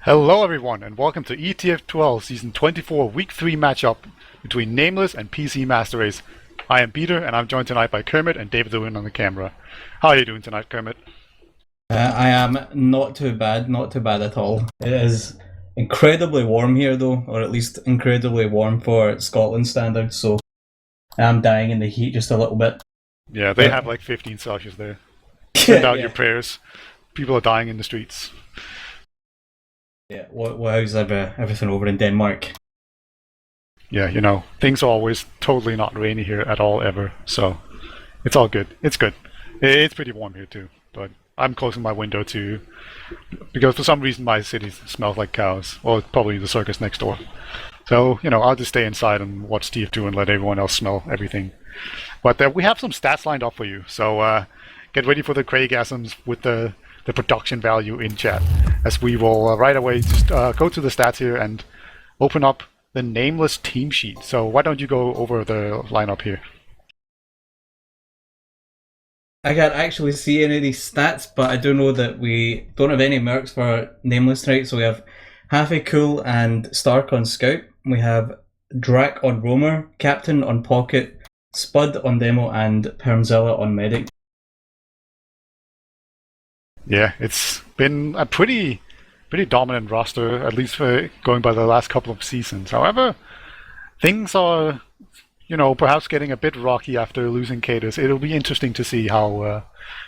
Hello everyone and welcome to ETF2L Season 24 Week 3 matchup between nameLess and PC Master Race. I am Peter and I'm joined tonight by Kermit and DavidTheWin on the camera. How are you doing tonight, Kermit? I am not too bad at all. It is incredibly warm here though, or at least incredibly warm for Scotland standards, so I'm dying in the heat just a little bit. Yeah, they have like 15 Celsius there. Send out your prayers. People are dying in the streets. Yeah, how's everything over in Denmark? Yeah, you know, things are always totally not rainy here at all ever, so it's all good. It's good. It's pretty warm here too, but I'm closing my window too, because for some reason my city smells like cows. Well, it's probably the circus next door. So, you know, I'll just stay inside and watch TF2 and let everyone else smell everything. But we have some stats lined up for you, so get ready for the Craigasms with the production value in chat, as we will right away just go to the stats here and open up the nameless team sheet. So why don't you go over the lineup here? I can't actually see any of these stats, but I do know that we don't have any mercs for nameless tonight. So we have hpqoeu and Stark on Scout. We have Drac on Roamer, Captain on Pocket, Spud on Demo, and Permzilla on Medic. Yeah, it's been a pretty dominant roster, at least for going by the last couple of seasons. However, things are, you know, perhaps getting a bit rocky after losing Cadus. It'll be interesting to see how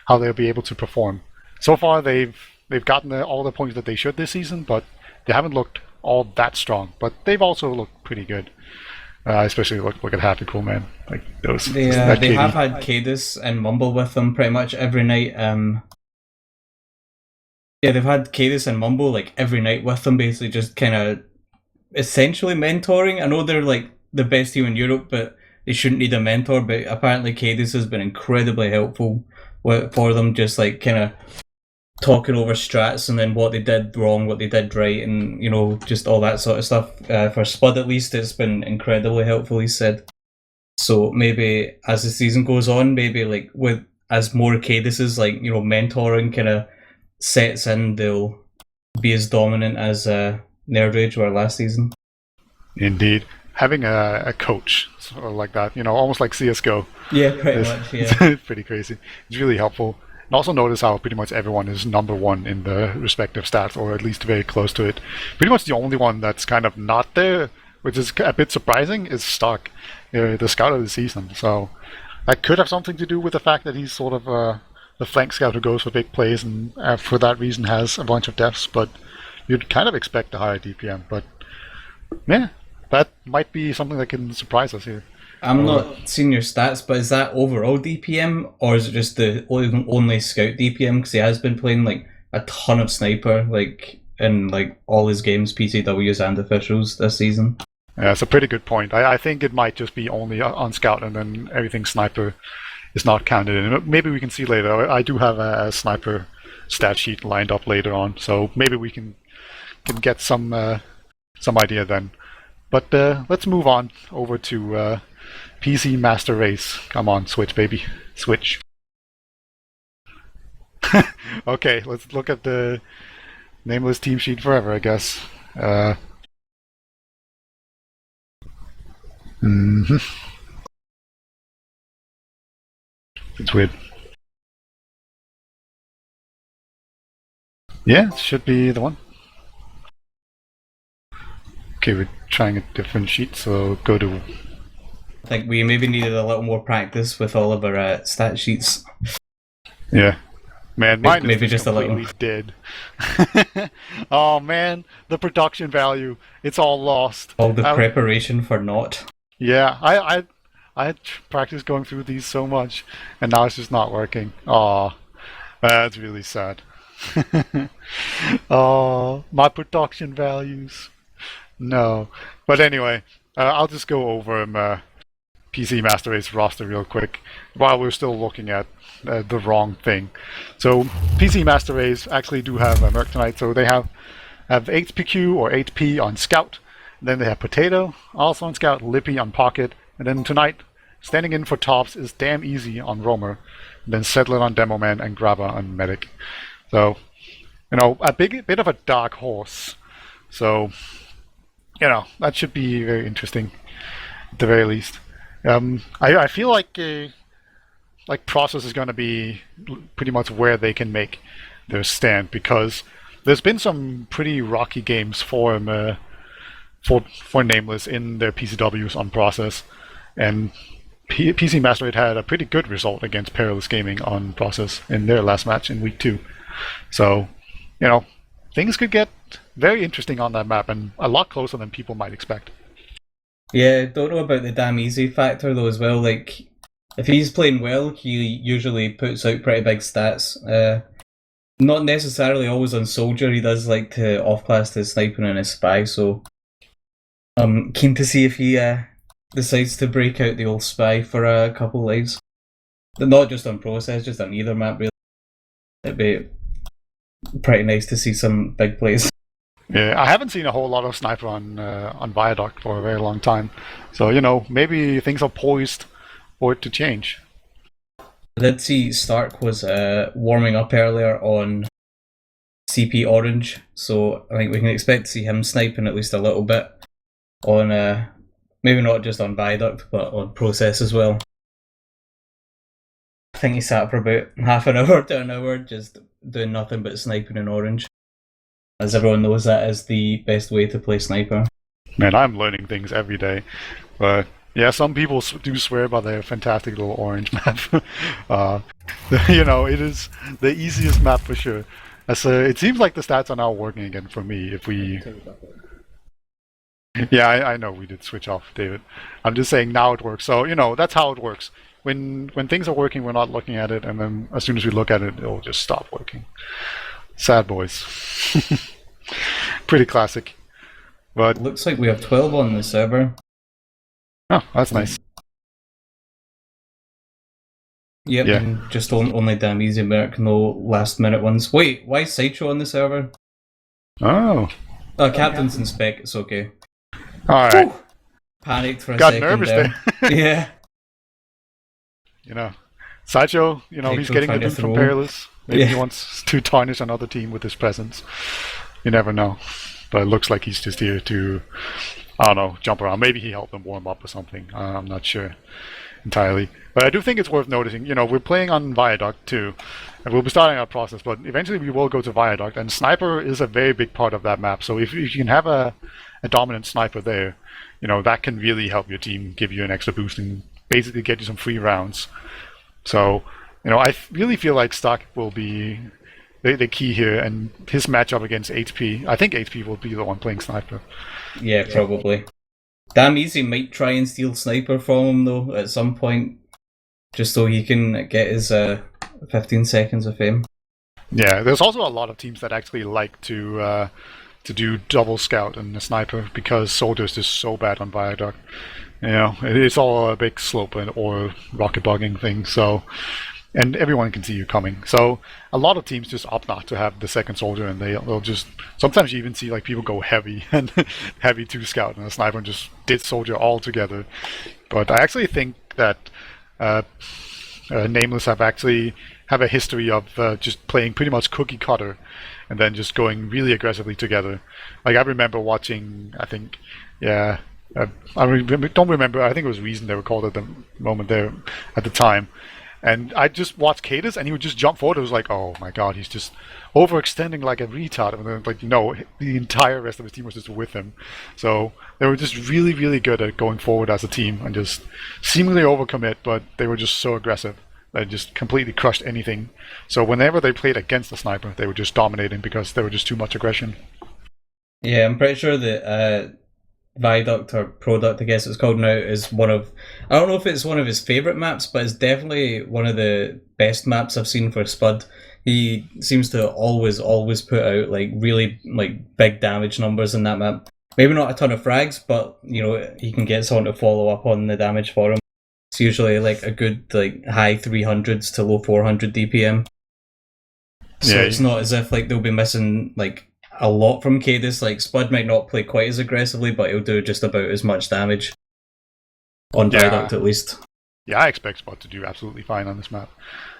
they'll be able to perform. So far, they've gotten all the points that they should this season, but they haven't looked all that strong. But they've also looked pretty good. Especially look at hpqoeu, man. Like those. They have had Cadus and Mumble with them pretty much every night. Yeah, they've had Cadus and Mumble like every night with them, basically just kind of essentially mentoring. I know they're like the best team in Europe, but they shouldn't need a mentor. But apparently, Cadus has been incredibly helpful for them, just like kind of talking over strats and then what they did wrong, what they did right, and you know, just all that sort of stuff. For Spud, at least, it's been incredibly helpful. He said. So maybe as the season goes on, maybe like as more Caduses, like you know, mentoring kind of sets in, they'll be as dominant as Nerd Rage were last season. Indeed. Having a coach sort of like that, you know, almost like CSGO. Yeah, pretty much, yeah. It's pretty crazy. It's really helpful. And also notice how pretty much everyone is number one in the respective stats, or at least very close to it. Pretty much the only one that's kind of not there, which is a bit surprising, is Stark, the scout of the season. So that could have something to do with the fact that he's sort of the flank scout who goes for big plays and for that reason has a bunch of deaths, but you'd kind of expect a higher DPM. But yeah, that might be something that can surprise us here. I'm not seeing your stats, but is that overall DPM or is it just the only scout DPM? Because he has been playing like a ton of sniper, like in like all his games, PCWs and officials this season. Yeah, it's a pretty good point. I think it might just be only on scout and then everything sniper is not counted in. Maybe we can see later. I do have a sniper stat sheet lined up later on, so maybe we can get some idea then. But let's move on over to PC Master Race. Come on, switch, baby, switch. Okay, let's look at the nameless team sheet forever, I guess. It's weird. Yeah, it should be the one. Okay, we're trying a different sheet, so go to... I think we maybe needed a little more practice with all of our stat sheets. Yeah. Man, mine maybe is just a little dead. Oh man, the production value, it's all lost. All the preparation for naught. Yeah, I had practiced going through these so much, and now it's just not working. Oh, that's really sad. Oh, my production values. No. But anyway, I'll just go over PC Master Race roster real quick while we're still looking at the wrong thing. So PC Master Race actually do have a merc tonight, so they have hpqoeu or 8P on Scout. And then they have Potato, also on Scout, Lippy on Pocket, and then tonight, standing in for tops is Damn Easy on Roamer, and then Settler on Demoman and Graba on Medic. So, you know, a bit of a dark horse So, that should be very interesting at the very least. I feel like process is going to be pretty much where they can make their stand, because there's been some pretty rocky games for nameless in their PCWs on process, and PC Master Race had a pretty good result against Perilous Gaming on process in their last match in week 2. So, things could get very interesting on that map, and a lot closer than people might expect. Yeah, don't know about the damn easy factor though as well. Like, if he's playing well, he usually puts out pretty big stats. Not necessarily always on soldier. He does like to off-class his sniper and his spy. So I'm keen to see if he decides to break out the old spy for a couple lives. Not just on process, just on either map really. It'd be pretty nice to see some big plays. Yeah, I haven't seen a whole lot of sniper on Viaduct for a very long time, so maybe things are poised for it to change. I did see Stark was warming up earlier on CP Orange, so I think we can expect to see him sniping at least a little bit on maybe not just on Viaduct but on process as well. I think he sat for about half an hour to an hour just doing nothing but sniping in Orange. As everyone knows, that is the best way to play sniper. Man, I'm learning things every day. But yeah, some people do swear by their fantastic little orange map. It is the easiest map for sure. It seems like the stats are now working again for me. Yeah, I know we did switch off, David. I'm just saying now it works. So that's how it works. When things are working, we're not looking at it, and then as soon as we look at it, it'll just stop working. Sad boys. Pretty classic. But looks like we have 12 on the server. Oh, that's nice. Yep, Yeah. and just only damn easy merc, no last minute ones. Wait, why is Sideshow on the server? Oh. Captain's in spec, it's okay. Alright. Panicked for a Got second nervous there. Yeah. Sideshow, he's getting the trying to loot from throw. Perilous. Maybe he Yeah. wants to tarnish another team with his presence. You never know. But it looks like he's just here to, I don't know, jump around. Maybe he helped them warm up or something. I'm not sure entirely. But I do think it's worth noticing, we're playing on Viaduct too. And we'll be starting our process, but eventually we will go to Viaduct. And Sniper is a very big part of that map. So if you can have a dominant sniper there, that can really help your team, give you an extra boost, and basically get you some free rounds. So, I really feel like Stark will be the key here, and his matchup against HP, I think HP will be the one playing Sniper. Yeah, probably. Damn easy might try and steal Sniper from him though at some point, just so he can get his 15 seconds of fame. Yeah, there's also a lot of teams that actually like to do double scout and the Sniper, because Soldier's is so bad on Viaduct. It's all a big slope or rocket bugging thing, so, and everyone can see you coming. So a lot of teams just opt not to have the second soldier, and they'll just, sometimes you even see like people go heavy and heavy to scout and a sniper and just did soldier all together. But I actually think that nameless have a history of just playing pretty much cookie cutter and then just going really aggressively together. Like I remember watching, I think, yeah, don't remember. I think it was Reason they were called at the moment there at the time, and I just watched Cadus, and he would just jump forward. It was like, oh my god, he's just overextending like a retard. And then, like, the entire rest of his team was just with him. So they were just really, really good at going forward as a team and just seemingly overcommit, but they were just so aggressive. They just completely crushed anything. So whenever they played against the sniper, they were just dominating because there were just too much aggression. Yeah, I'm pretty sure that Viaduct, or Product I guess it's called now, is one of, I don't know if it's one of his favourite maps, but it's definitely one of the best maps I've seen for Spud. He seems to always put out like really like big damage numbers in that map. Maybe not a ton of frags, but he can get someone to follow up on the damage for him. It's usually like a good like high 300s to low 400 DPM. So yeah, it's not as if like they'll be missing like a lot from Cadus. Like Spud might not play quite as aggressively, but he'll do just about as much damage on Viaduct at least. Yeah, I expect Spud to do absolutely fine on this map.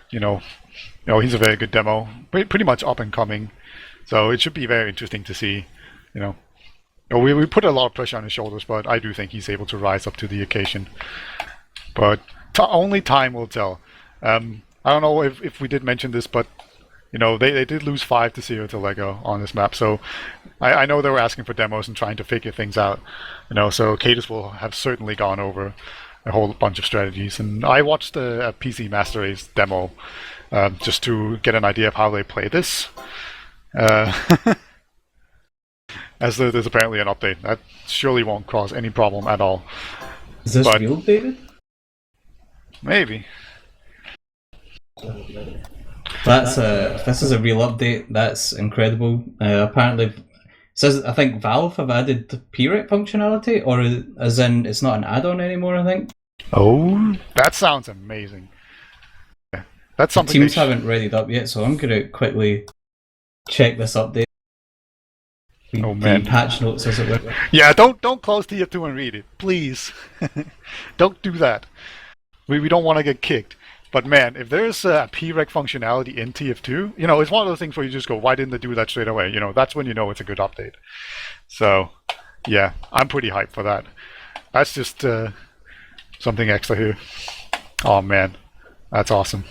He's a very good demo, pretty much up and coming. So it should be very interesting to see. We put a lot of pressure on his shoulders, but I do think he's able to rise up to the occasion. But only time will tell. I don't know if we did mention this, but they did lose 5-0 to Lego on this map. So I know they were asking for demos and trying to figure things out. So Cadus will have certainly gone over a whole bunch of strategies. And I watched a PC Master Race demo just to get an idea of how they play this. As there's apparently an update. That surely won't cause any problem at all. Is this real, David? Maybe. That's if this is a real update, that's incredible. Apparently, it says I think Valve have added the P-Rec functionality, or as in it's not an add-on anymore. I think. Oh, that sounds amazing. Yeah, that's something. The teams haven't readied up yet, so I'm gonna quickly check this update. Oh man, patch notes as it were. Yeah, don't close TF2 and read it, please. Don't do that. We don't want to get kicked. But man, if there's a P-Rec functionality in TF2, it's one of those things where you just go, why didn't they do that straight away? That's when you know it's a good update. So, yeah, I'm pretty hyped for that. That's just something extra here. Oh man, that's awesome.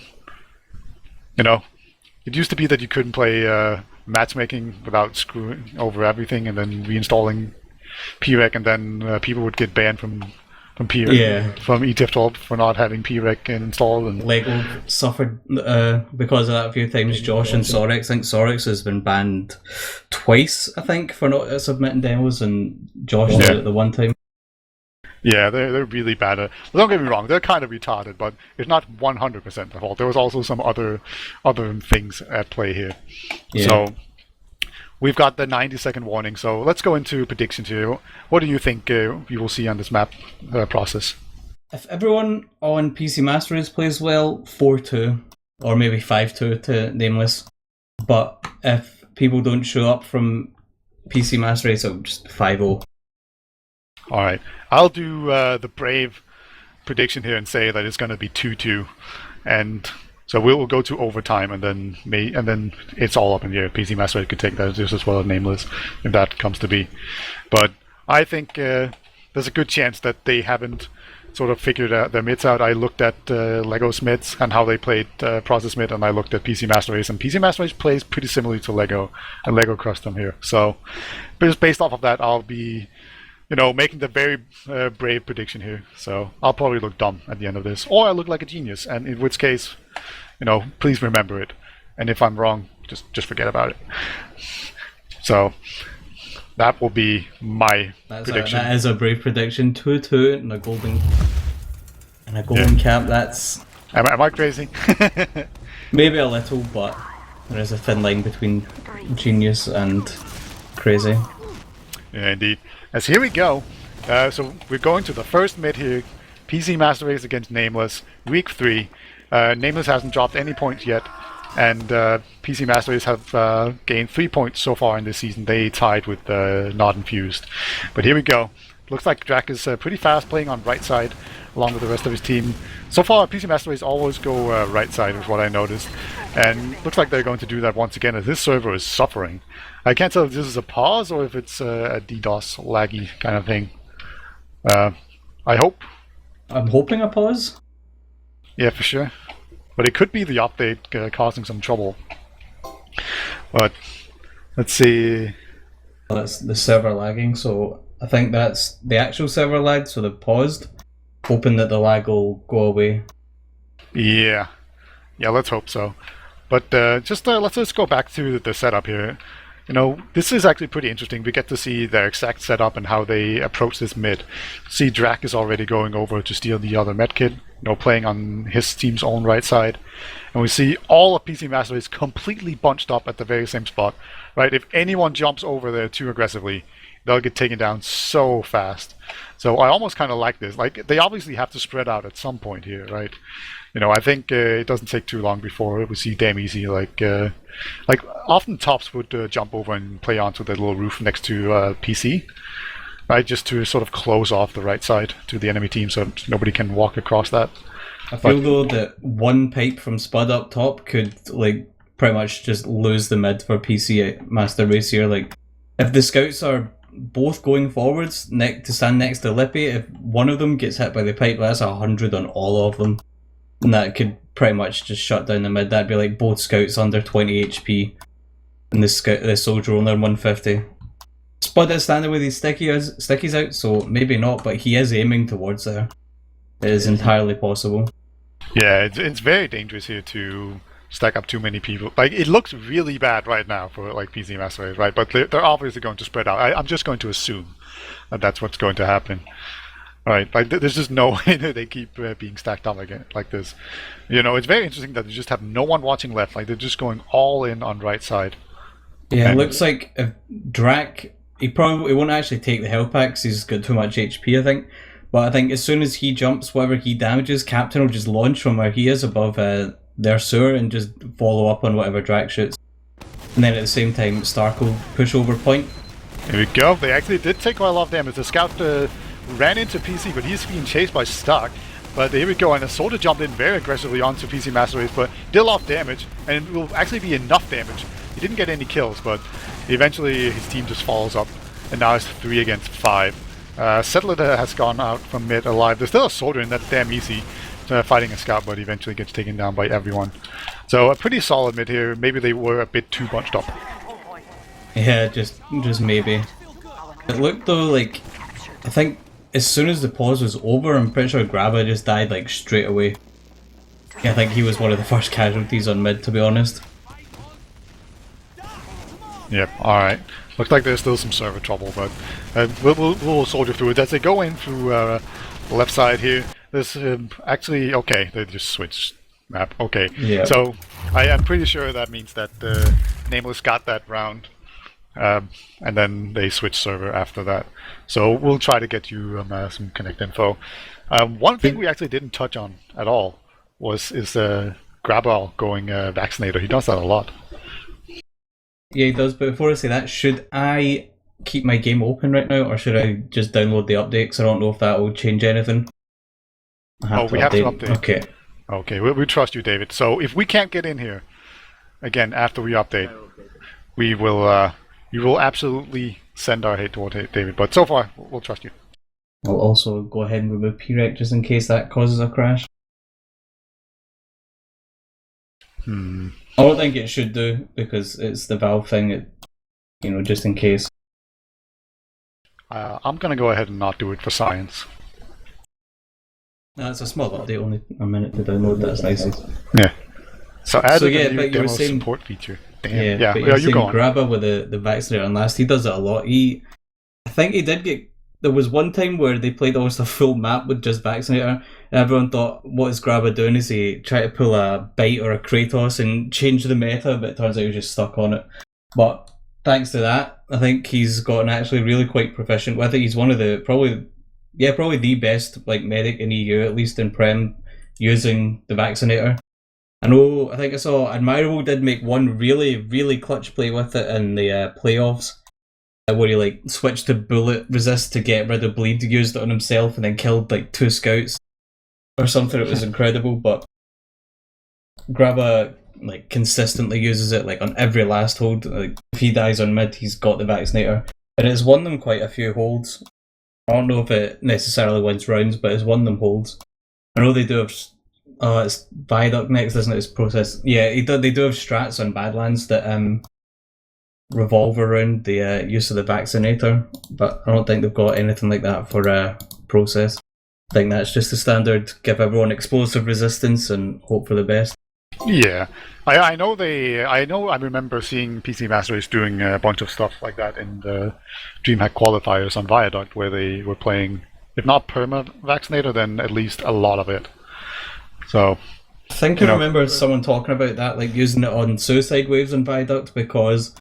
It used to be that you couldn't play matchmaking without screwing over everything and then reinstalling P-Rec, and then people would get banned from from ETF2L for not having P-Rec installed. And Lego suffered because of that a few times. Josh and Sorex, I think Sorex has been banned twice, I think, for not submitting demos, and Josh did it the one time. Yeah, they're really bad at. Well, don't get me wrong, they're kind of retarded, but it's not 100% their fault. There was also some other things at play here. Yeah. So we've got the 90-second warning. So let's go into predictions here. What do you think we will see on this map process? If everyone on PC Master Race plays well, 4-2 or maybe 5-2 to nameless. But if people don't show up from PC Master Race, it'll just 5-0. All right, I'll do the brave prediction here and say that it's going to be 2-2, and so we'll go to overtime, and then it's all up in the air. PC Master Race could take that just as well as nameless if that comes to be. But I think there's a good chance that they haven't sort of figured out their mids out. I looked at Lego's mids and how they played Process mid, and I looked at PC Master Race, and PC Master Race plays pretty similarly to Lego, and Lego crushed them here. So just based off of that, I'll be making the very brave prediction here. So I'll probably look dumb at the end of this, or I look like a genius, and in which case, please remember it. And if I'm wrong, just forget about it. So that will be my prediction. That is a brave prediction. 2-2 and a golden cap. That's. Am I crazy? Maybe a little, but there is a thin line between genius and crazy. Yeah, indeed. As here we go. So we're going to the first mid here. PC Master Race against nameless. Week 3. Nameless hasn't dropped any points yet, and PC Master Race have gained 3 points so far in this season. They tied with Not Infused. But here we go. Looks like Drac is pretty fast playing on right side along with the rest of his team. So far, PC Master Race always go right side is what I noticed. And looks like they're going to do that once again as this server is suffering. I can't tell if this is a pause or if it's a DDoS laggy kind of thing. I hope. I'm hoping a pause. Yeah, for sure. But it could be the update causing some trouble. But let's see. Well, that's the server lagging, so I think that's the actual server lag, so they've paused, hoping that the lag will go away. Yeah, let's hope so. But let's go back to the setup here. This is actually pretty interesting. We get to see their exact setup and how they approach this mid. See, Drac is already going over to steal the other medkit, playing on his team's own right side. And we see all of PC Master Race completely bunched up at the very same spot. Right? If anyone jumps over there too aggressively, they'll get taken down so fast. So I almost kind of like this. Like, they obviously have to spread out at some point here, right? I think it doesn't take too long before we see damn easy. Like often tops would jump over and play onto the little roof next to PC, right? Just to sort of close off the right side to the enemy team, so nobody can walk across that. I feel though that one pipe from Spud up top could pretty much just lose the mid for PC Master Race here. Like, if the scouts are both going forwards to stand next to Lippy. If one of them gets hit by the pipe, that's 100 on all of them. And that could pretty much just shut down the mid. That'd be like both scouts under 20 HP. And the soldier only 150. Spud is standing with his stickies out, so maybe not, but he is aiming towards there. It is entirely possible. Yeah, it's very dangerous here to stack up too many people. Like, it looks really bad right now for like PC Master Race, right? But they're obviously going to spread out. I'm just going to assume that that's what's going to happen. Right, like there's just no way that they keep being stacked up again like this. You know, it's very interesting that they just have no one watching left. Like they're just going all in on right side. Yeah, it looks like if Drac, he won't actually take the health pack because he's got too much HP, I think. But I think as soon as he jumps, whatever he damages, Captain will just launch from where he is above their sewer and just follow up on whatever Drac shoots. And then at the same time, Stark will push over point. Here we go. They actually did take quite a lot of damage. The scout ran into PC, but he's being chased by Stark. But here we go, and the soldier jumped in very aggressively onto PC Master Race, but did a lot of damage, and it will actually be enough damage. He didn't get any kills, but eventually his team just follows up, and now it's 3 against 5. Settler has gone out from mid alive. There's still a soldier, and that's damn easy fighting a scout, but eventually gets taken down by everyone. So a pretty solid mid here. Maybe they were a bit too bunched up. Yeah, just maybe. It looked though like, I think as soon as the pause was over, I'm pretty sure Graba just died like straight away. I think he was one of the first casualties on mid, to be honest. Yep, alright. Looks like there's still some server trouble, but we'll soldier through it. As they go in through the left side here, there's actually, okay, they just switched map. Okay, yeah. So I am pretty sure that means that nameLess got that round, and then they switched server after that. So we'll try to get you some connect info. One thing we actually didn't touch on at all is Graba going vaccinator. He does that a lot. Yeah, he does, but before I say that, should I keep my game open right now, or should I just download the update? Because I don't know if that will change anything. We have to update. Okay. Okay, we trust you, David. So if we can't get in here, again, after we update, we will absolutely send our hate toward David. But so far, we'll trust you. I'll also go ahead and remove PREC just in case that causes a crash. I don't think it should do, because it's the Valve thing, just in case. I'm going to go ahead and not do it for science. No, it's a small update, only a minute to download, that's nice. Yeah. So add a new but you demo were saying, support feature. Damn. Yeah, but you were saying go on. Graba with the vaccinator, and last, he does it a lot. I think he did get... There was one time where they played almost a full map with just vaccinator, and everyone thought, what is Graba doing? Is he trying to pull a Bite or a Kratos and change the meta? But it turns out he was just stuck on it. But thanks to that, I think he's gotten actually really quite proficient with it. He's one of the, probably the best medic in EU, at least in Prem, using the vaccinator. I think I saw Admirable did make one really, really clutch play with it in the playoffs, where he switched to bullet resist to get rid of bleed, used it on himself, and then killed 2 scouts or something. It was incredible. But Graba consistently uses it on every last hold. If he dies on mid, he's got the vaccinator, and it's won them quite a few holds. I don't know if it necessarily wins rounds, but it's won them holds. I know they do have. It's Viaduct next, isn't it? It's process. Yeah, they do have strats on Badlands that revolve around the use of the vaccinator, but I don't think they've got anything like that for process. I think that's just the standard, give everyone explosive resistance and hope for the best. Yeah, I remember seeing PC Master Race doing a bunch of stuff like that in the DreamHack qualifiers on Viaduct, where they were playing, if not perma vaccinator, then at least a lot of it. So I think I remember someone talking about that, using it on suicide waves on Viaduct, because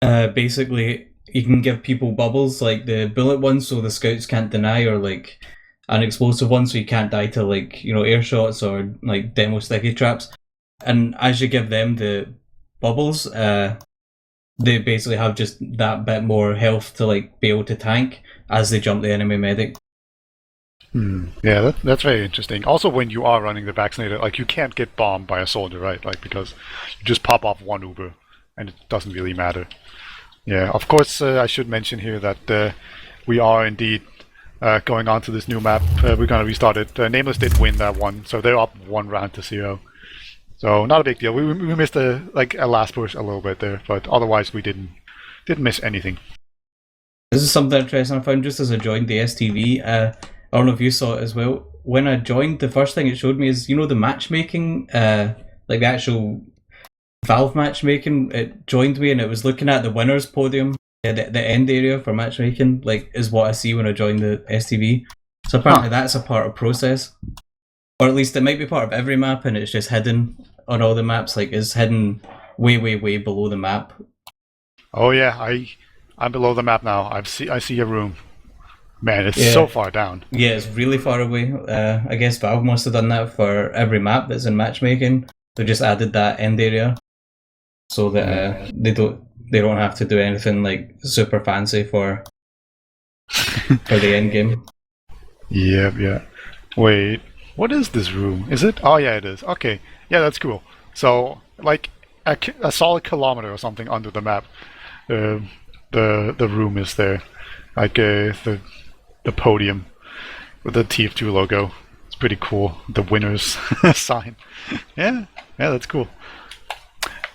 basically you can give people bubbles, the bullet ones, so the scouts can't deny, or an explosive one, so you can't die to air shots or demo sticky traps. And as you give them the bubbles, they basically have just that bit more health to be able to tank as they jump the enemy medic. Yeah, that's very interesting. Also, when you are running the vaccinator, you can't get bombed by a soldier, right? Because you just pop off one Uber, and it doesn't really matter. Yeah, of course, I should mention here that we are indeed going on to this new map. We're going to restart it. Nameless did win that one, so they're up 1 round to 0. So not a big deal. We missed a last push a little bit there, but otherwise we didn't miss anything. This is something interesting I found just as I joined the STV. I don't know if you saw it as well. When I joined, the first thing it showed me is, the matchmaking, like the actual Valve matchmaking. It joined me and it was looking at the winners podium. Yeah, the end area for matchmaking, is what I see when I join the STV. So apparently that's a part of process. Or at least it might be part of every map and it's just hidden on all the maps. It's hidden way, way, way below the map. Oh yeah, I'm below the map now. I see a room. Man, it's so far down. Yeah, it's really far away. I guess Valve must have done that for every map that's in matchmaking. They just added that end area so that they don't have to do anything super fancy for the end game. Yeah. Wait, what is this room? Is it? Oh yeah, it is. Okay, yeah, that's cool. So a solid kilometer or something under the map, the room is there, the podium with the TF2 logo. It's pretty cool. The winners sign. Yeah, that's cool.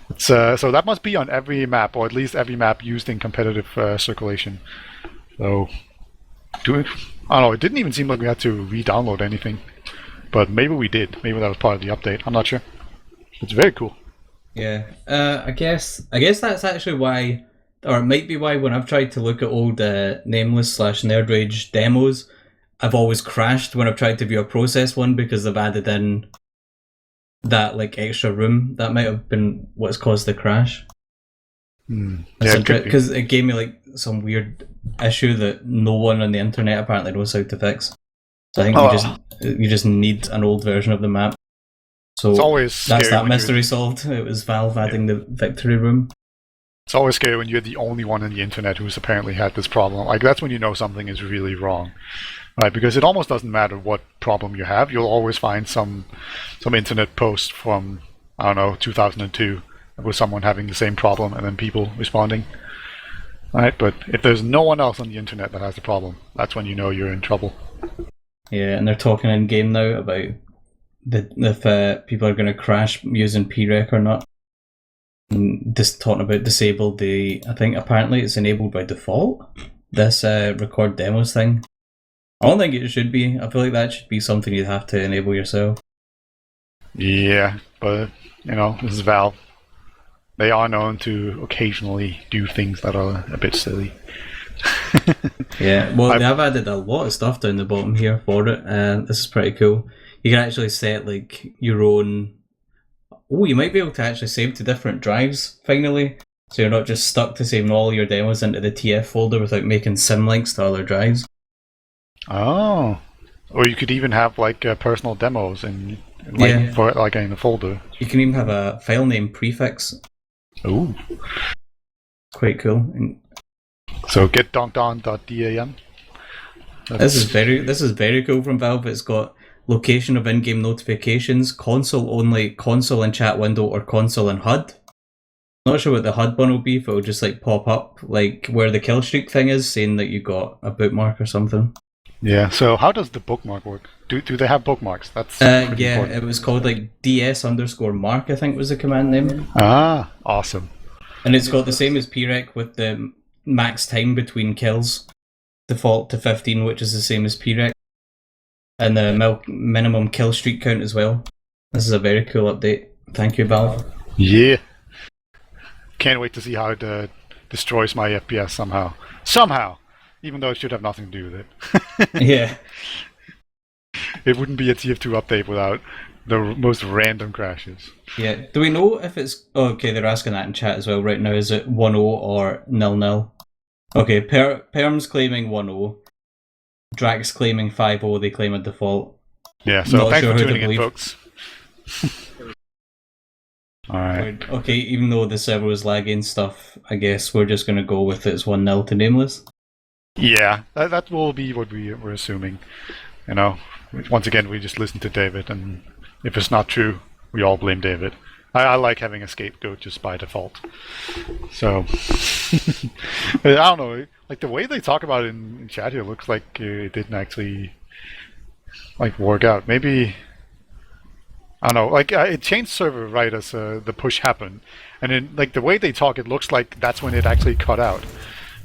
It's so that must be on every map, or at least every map used in competitive circulation. So, I don't know. It didn't even seem like we had to re-download anything, but maybe we did. Maybe that was part of the update. I'm not sure. It's very cool. Yeah, I guess that's actually why, or it might be why, when I've tried to look at old nameless/nerd rage demos, I've always crashed when I've tried to view a process one because they've added in that extra room. That might have been what's caused the crash. Yeah, because it gave me some weird issue that no one on the internet apparently knows how to fix. So I think you just need an old version of the map. So it's always that's that mystery solved. It was Valve adding the victory room. It's always scary when you're the only one on the internet who's apparently had this problem. That's when you know something is really wrong. Right, because it almost doesn't matter what problem you have. You'll always find some internet post from, I don't know, 2002 with someone having the same problem and then people responding. Right, but if there's no one else on the internet that has the problem, that's when you know you're in trouble. Yeah, and they're talking in game now about if people are going to crash using PREC or not. And just talking about disabled, I think apparently it's enabled by default. This record demos thing. I don't think it should be. I feel like that should be something you'd have to enable yourself. Yeah, but this is Valve. They are known to occasionally do things that are a bit silly. Yeah, well, they have added a lot of stuff down the bottom here for it, and this is pretty cool. You can actually set your own. Oh, you might be able to actually save to different drives finally, so you're not just stuck to saving all your demos into the TF folder without making sim links to other drives. Oh, or you could even have personal demos in in the folder. You can even have a file name prefix. Ooh, quite cool. So get donkdon.dan. This is very cool from Valve. It's got location of in-game notifications, console only, console and chat window, or console and HUD. Not sure what the HUD one will be, if it'll just pop up where the kill streak thing is, saying that you got a bookmark or something. Yeah, so how does the bookmark work? Do they have bookmarks? That's important. It was called ds_mark, I think was the command name. Ah, awesome. And it's got the same as PREC with the max time between kills, default to 15, which is the same as PREC, and the minimum kill streak count as well. This is a very cool update. Thank you, Valve. Yeah. Can't wait to see how it destroys my FPS somehow. Even though it should have nothing to do with it. Yeah. It wouldn't be a TF2 update without the most random crashes. Yeah. Do we know if it's... Oh, okay, they're asking that in chat as well right now. Is it 1-0 or 0-0? Okay, Perm's claiming 1-0. Drax claiming 5-0. They claim a default. Yeah, so thanks for tuning in, folks. Alright. Okay, even though the server was lagging stuff, I guess we're just going to go with it's 1-0 to nameless. Yeah, that will be what we're assuming. You know, once again, we just listen to David, and if it's not true, we all blame David. I like having a scapegoat just by default. So I don't know. Like the way they talk about it in chat here looks like it didn't actually like work out. Maybe I don't know. Like it changed server right as the push happened, and then like the way they talk, it looks like that's when it actually cut out.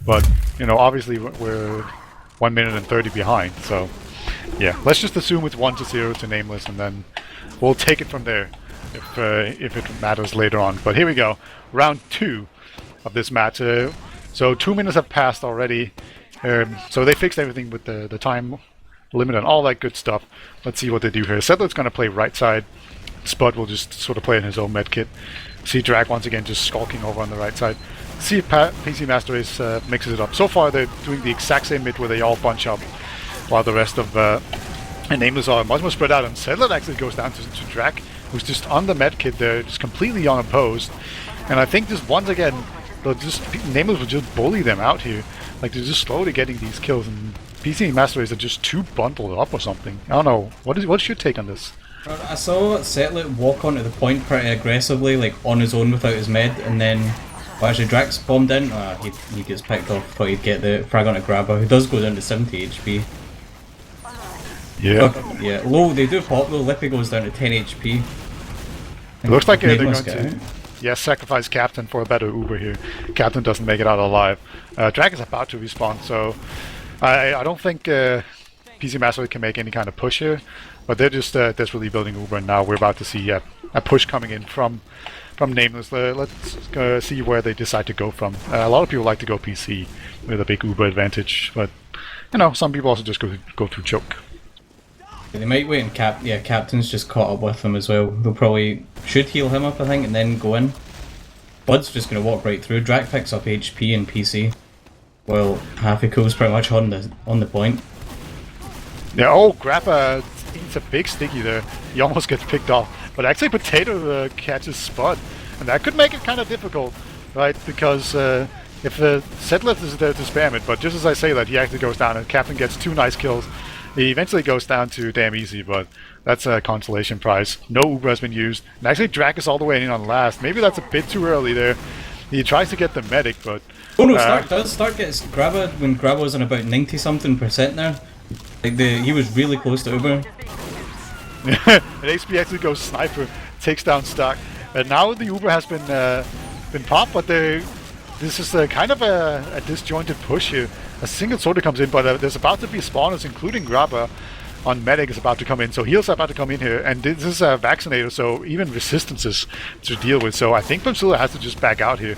But you know, obviously we're 1 minute and 30 behind. So yeah, let's just assume it's 1-0 to nameless, and then we'll take it from there if it matters later on. But here we go, round 2 of this match. So 2 minutes have passed already. So they fixed everything with the time limit and all that good stuff. Let's see what they do here. Settler's going to play right side. Spud will just sort of play in his own medkit. See Drag once again just skulking over on the right side. See if PC Master Race mixes it up. So far they're doing the exact same mid where they all bunch up, while the rest of and nameless are much more spread out. And Settler actually goes down to Drag, who's just on the medkit there, just completely unopposed. And I think just once again, nameless will just bully them out here. Like they're just slowly getting these kills, and PC Master Race are just too bundled up or something. I don't know. What's your take on this? I saw Settler walk onto the point pretty aggressively, like on his own without his med, and then actually Drax bombed in. He gets picked off. Thought he'd get the frag on a Graba, who does go down to 70 HP. Yeah. Yeah. Low, they do pop though. Lippy goes down to 10 HP. It looks like they're going nameLess to sacrifice Captain for a better Uber here. Captain doesn't make it out alive. Drag is about to respawn, so I don't think PC Master can make any kind of push here. But they're just desperately building Uber, and now we're about to see a push coming in from nameless. Let's see where they decide to go from. A lot of people like to go PC with a big Uber advantage, but you know, some people also just go through choke. They might wait and Captain's just caught up with them as well. They'll probably should heal him up, I think, and then go in. Bud's just gonna walk right through. Drac picks up HP and PC, while hpqoeu's pretty much on the point. Yeah. Oh, Graba eats a big sticky there. He almost gets picked off, but actually Potato catches Spud, and that could make it kind of difficult, right? Because if the Settler is there to spam it, but just as I say that, he actually goes down, and Captain gets 2 nice kills. He eventually goes down to damn easy, but that's a consolation prize. No Uber has been used, and actually Drac is all the way in on last. Maybe that's a bit too early there. He tries to get the medic, but oh no, Stark gets Graba when Graba was on about 90-something% there. Like he was really close to Uber. And HP actually goes sniper, takes down Stark. And now the Uber has been popped, but this is kind of a disjointed push here. A single soldier comes in, but there's about to be spawners, including Graba, on medic is about to come in. So heals are about to come in here, and this is a vaccinator, so even resistances to deal with. So I think Pamsula has to just back out here,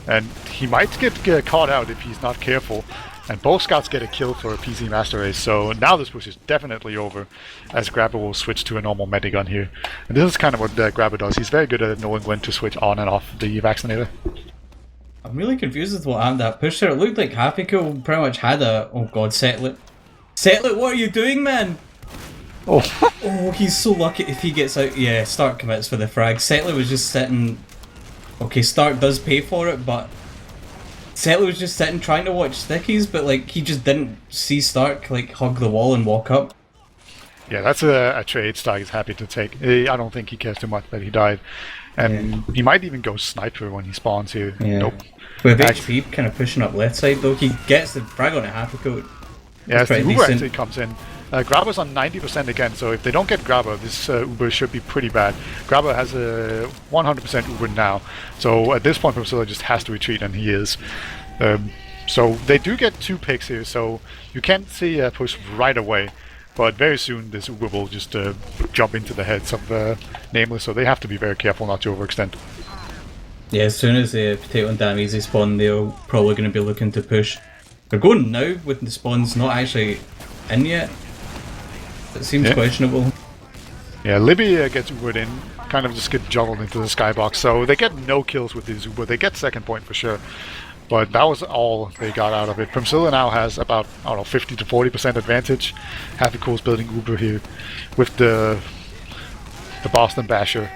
and he might get caught out if he's not careful. And both scouts get a kill for a PC Master Race, so now this push is definitely over, as Graba will switch to a normal medic gun here. And this is kind of what Graba does. He's very good at knowing when to switch on and off the vaccinator. I'm really confused with what happened to that push there. It looked like hpqoeu pretty much had a... Oh god, Settler. Settler, what are you doing, man? Oh. Oh, he's so lucky if he gets out. Yeah, Stark commits for the frag. Settler was just sitting... Okay, Stark does pay for it, but... Settler was just sitting trying to watch stickies, but like he just didn't see Stark like hug the wall and walk up. Yeah, that's a trade Stark is happy to take. I don't think he cares too much that he died. And he might even go sniper when he spawns here. Yeah. Nope. With HP kind of pushing up left side though, he gets the frag on a hpqoeu. Yeah, the Uber actually comes in. Graba's on 90% again, so if they don't get Graba, this Uber should be pretty bad. Graba has a 100% Uber now, so at this point Priscilla just has to retreat, and he is. So they do get 2 picks here, so you can't see a push right away, but very soon this Uber will just jump into the heads of nameless, so they have to be very careful not to overextend. Yeah, as soon as the Potato and Damn Easy spawn, they're probably going to be looking to push. They're going now with the spawns not actually in yet. It seems questionable. Yeah, Libby gets Ubered in, kind of just get juggled into the skybox, so they get no kills with this Uber. They get second point for sure, but that was all they got out of it. Primzilla now has about, I don't know, 50 to 40% advantage. hpqoeu's building Uber here with the Boston Basher.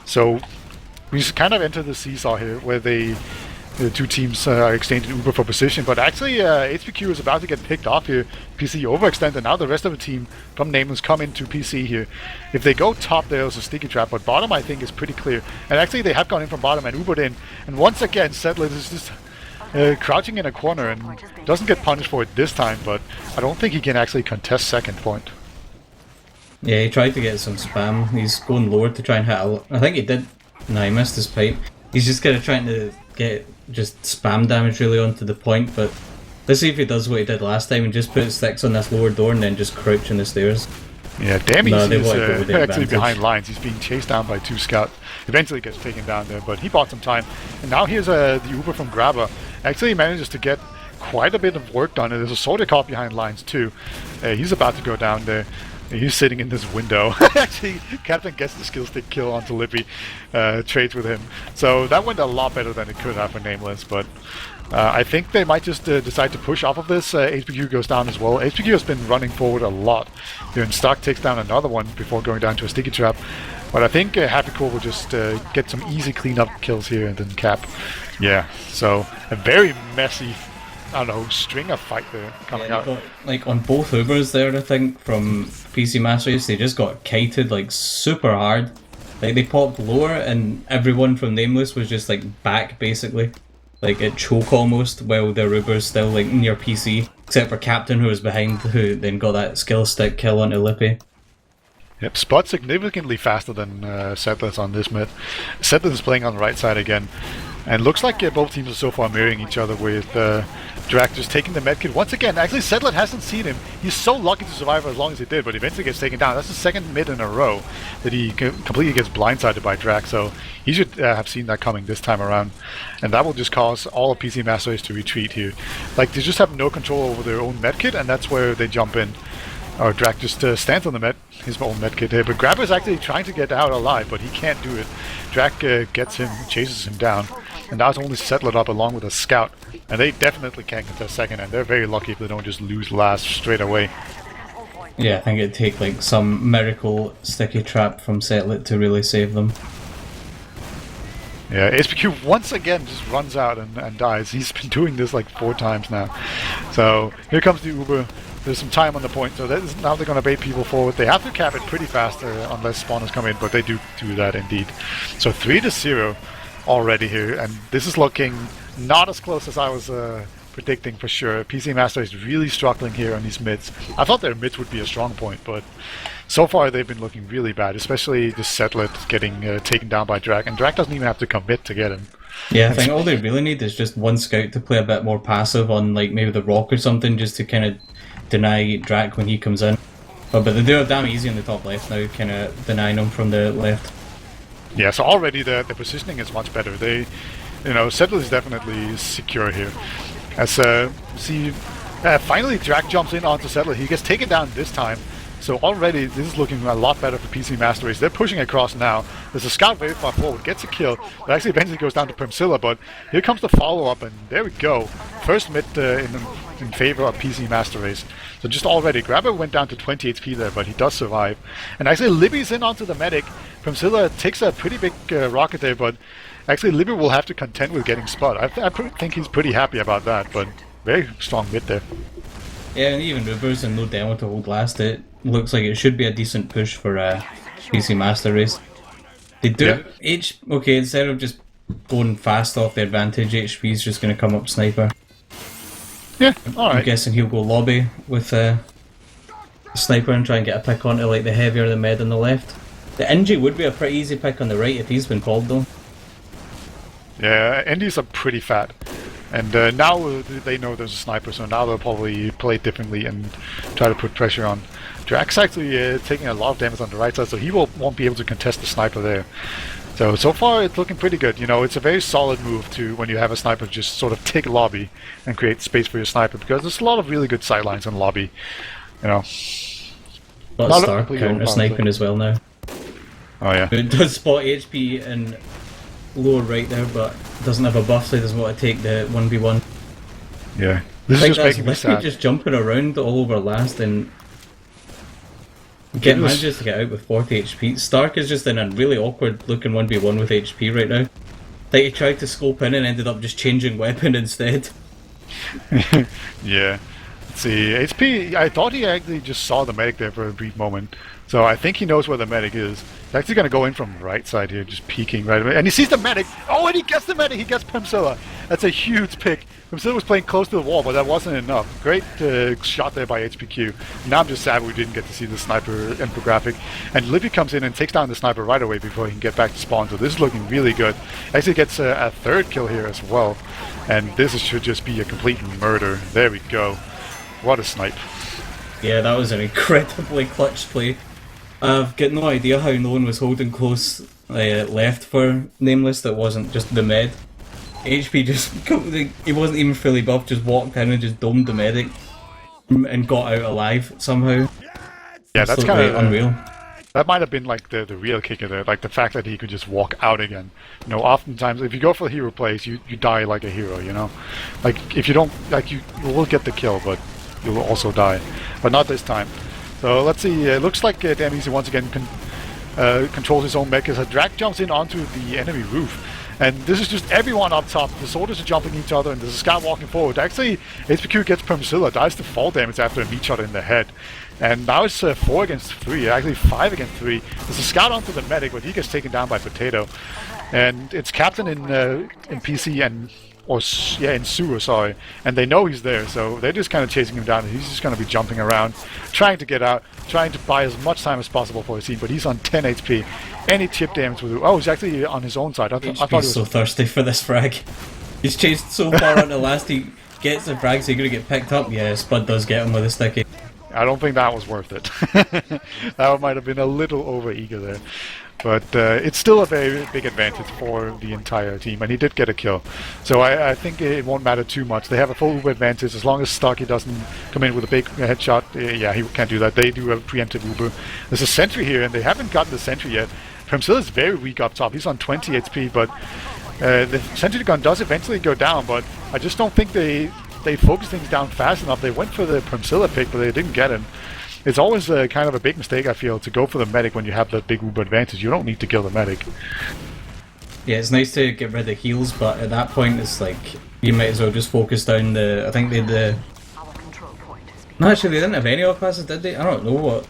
So we just kind of enter the seesaw here, where they The two teams are exchanging Uber for position, but actually hpq is about to get picked off here. PC overextended. Now the rest of the team from nameLess come into PC here. If they go top, there's a sticky trap, but bottom I think is pretty clear. And actually they have gone in from bottom and Ubered in. And once again, Settler is just crouching in a corner and doesn't get punished for it this time, but I don't think he can actually contest second point. Yeah, he tried to get some spam. He's going lower to try and hit I think he did. No, he missed his pipe. He's just kind of trying to get just spam damage really onto the point, but let's see if he does what he did last time and just put sticks on this lower door and then just crouch in the stairs. Yeah, damn, he's actually advantage. behind lines. He's being chased down by two scouts. Eventually gets taken down there, but he bought some time. And now here's the Uber from Graba. Actually manages to get quite a bit of work done. And there's a soldier caught behind lines too. He's about to go down there. He's sitting in this window. Actually, Captain gets the skill stick kill onto Lippy, trades with him. So that went a lot better than it could have for nameLess, but I think they might just decide to push off of this. hpq goes down as well. hpq has been running forward a lot. Here, and Stark takes down another one before going down to a sticky trap. But I think hpq will just get some easy cleanup kills here and then cap. Yeah, so a very messy, I don't know, string of fight there coming out. Got, like on both Ubers there, I think, from PC Master Race, they just got kited like super hard. Like they popped lower and everyone from nameLess was just like back basically. Like it choke almost while their Ubers still like near PC. Except for Captain who was behind, who then got that skill stick kill onto Lippy. Yep, Spot significantly faster than Settlers on this mid. Settlers is playing on the right side again. And looks like both teams are so far mirroring each other with Drac just taking the medkit once again. Actually, Settler hasn't seen him. He's so lucky to survive as long as he did, but eventually gets taken down. That's the second mid in a row that he completely gets blindsided by Drac, so he should have seen that coming this time around. And that will just cause all of PC Master Race to retreat here. Like, they just have no control over their own medkit, and that's where they jump in. Or Drac just stands on the his own medkit here, but Graba is actually trying to get out alive, but he can't do it. Drac gets him, chases him down, and now it's only Settler up along with a scout, and they definitely can't contest second, and they're very lucky if they don't just lose last straight away. Yeah, I think it'd take like some miracle sticky trap from Settler to really save them. Yeah, hpq once again just runs out and dies. He's been doing this like 4 times now. So here comes the Uber. There's some time on the point, so now they're going to bait people forward. They have to cap it pretty fast unless spawners come in, but they do that indeed. So 3-0 already here, and this is looking not as close as I was predicting for sure. PC Master is really struggling here on these mids. I thought their mids would be a strong point, but so far they've been looking really bad, especially the Settler getting taken down by Drac, and Drac doesn't even have to commit to get him. Yeah, I think all they really need is just one scout to play a bit more passive on like maybe the rock or something, just to kind of deny Drac when he comes in. But they do it damn easy in the top left now, kind of denying him from the left. Yeah, so already the positioning is much better. They, Settler is definitely secure here. As finally Drac jumps in onto Settler. He gets taken down this time. So already this is looking a lot better for PC Master Race. They're pushing across now. There's a scout very far forward, gets a kill, but actually eventually goes down to Primzilla, but here comes the follow-up, and there we go. First mid in favor of PC Master Race. So just already, Graba went down to 20 HP there, but he does survive. And actually Libby's in onto the medic. Primzilla takes a pretty big rocket there, but actually Libby will have to contend with getting spot. I think he's pretty happy about that, but very strong mid there. Yeah, and even Ubers and no demo to hold last, it looks like it should be a decent push for PC Master Race. They do okay, instead of just going fast off the advantage, HP is just going to come up sniper. Yeah, alright. I'm guessing he'll go lobby with sniper and try and get a pick onto like the heavier the med on the left. The NG would be a pretty easy pick on the right if he's been called though. Yeah, Indies are pretty fat. And now they know there's a sniper, so now they'll probably play differently and try to put pressure on. Drax actually taking a lot of damage on the right side, so he won't be able to contest the sniper there. So far it's looking pretty good. It's a very solid move to, when you have a sniper, just sort of take lobby and create space for your sniper, because there's a lot of really good sidelines in lobby. Got Stark counter sniping as well now. Oh yeah. It does spot HP and lower right there, but doesn't have a buff, so he doesn't want to take the 1v1. Yeah. This is just making me sad. Just jumping around all over last and manages to get out with 40 HP. Stark is just in a really awkward looking 1v1 with HP right now. Like he tried to scope in and ended up just changing weapon instead. Yeah. Let's see. HP, I thought he actually just saw the medic there for a brief moment. So I think he knows where the medic is. He's actually going to go in from the right side here, just peeking right away. And he sees the medic! Oh, and he gets the medic! He gets Pimsilla! That's a huge pick. Pimsilla was playing close to the wall, but that wasn't enough. Great shot there by HPQ. Now I'm just sad we didn't get to see the sniper infographic. And Lippy comes in and takes down the sniper right away before he can get back to spawn. So this is looking really good. Actually gets a third kill here as well. And this should just be a complete murder. There we go. What a snipe. Yeah, that was an incredibly clutch play. I've got no idea how no one was holding close left for nameLess that wasn't just the med. HP just, he wasn't even fully buffed, just walked in and just domed the medic and got out alive somehow. Yeah, that's kind of unreal. That might have been like the real kicker there, like the fact that he could just walk out again. You know, oftentimes if you go for hero plays, you die like a hero, you know? Like if you don't, like you will get the kill, but you will also die. But not this time. So let's see, it looks like Damizi once again controls his own mech as a drag jumps in onto the enemy roof. And this is just everyone up top. The soldiers are jumping each other and there's a scout walking forward. Actually, HPQ gets Permacilla, dies to fall damage after a meat shot in the head. And now it's 4 against 3, actually 5 against 3. There's a scout onto the medic, but he gets taken down by Potato. And it's Captain in PC and in sewer, sorry, and they know he's there, so they're just kind of chasing him down, and he's just going to be jumping around, trying to get out, trying to buy as much time as possible for his team, but he's on 10 HP. Any chip damage will do. Oh, he's actually on his own side. I thought he was so thirsty for this frag. He's chased so far on the last, he gets the frag, so he's going to get picked up. Yeah, Spud does get him with a sticky. I don't think that was worth it. That might have been a little over eager there. But it's still a very big advantage for the entire team, and he did get a kill. So I think it won't matter too much. They have a full Uber advantage as long as Starkey doesn't come in with a big headshot. Yeah, he can't do that. They do a preemptive Uber. There's a sentry here, and they haven't gotten the sentry yet. Premsilla is very weak up top. He's on 20 HP, but the sentry gun does eventually go down, but I just don't think they focused things down fast enough. They went for the Premsilla pick, but they didn't get him. It's always kind of a big mistake, I feel, to go for the medic when you have that big Uber advantage. You don't need to kill the medic. Yeah, it's nice to get rid of heals, but at that point it's like, you might as well just focus down the... I think they had the... No, actually they didn't have any off passes, did they? I don't know what...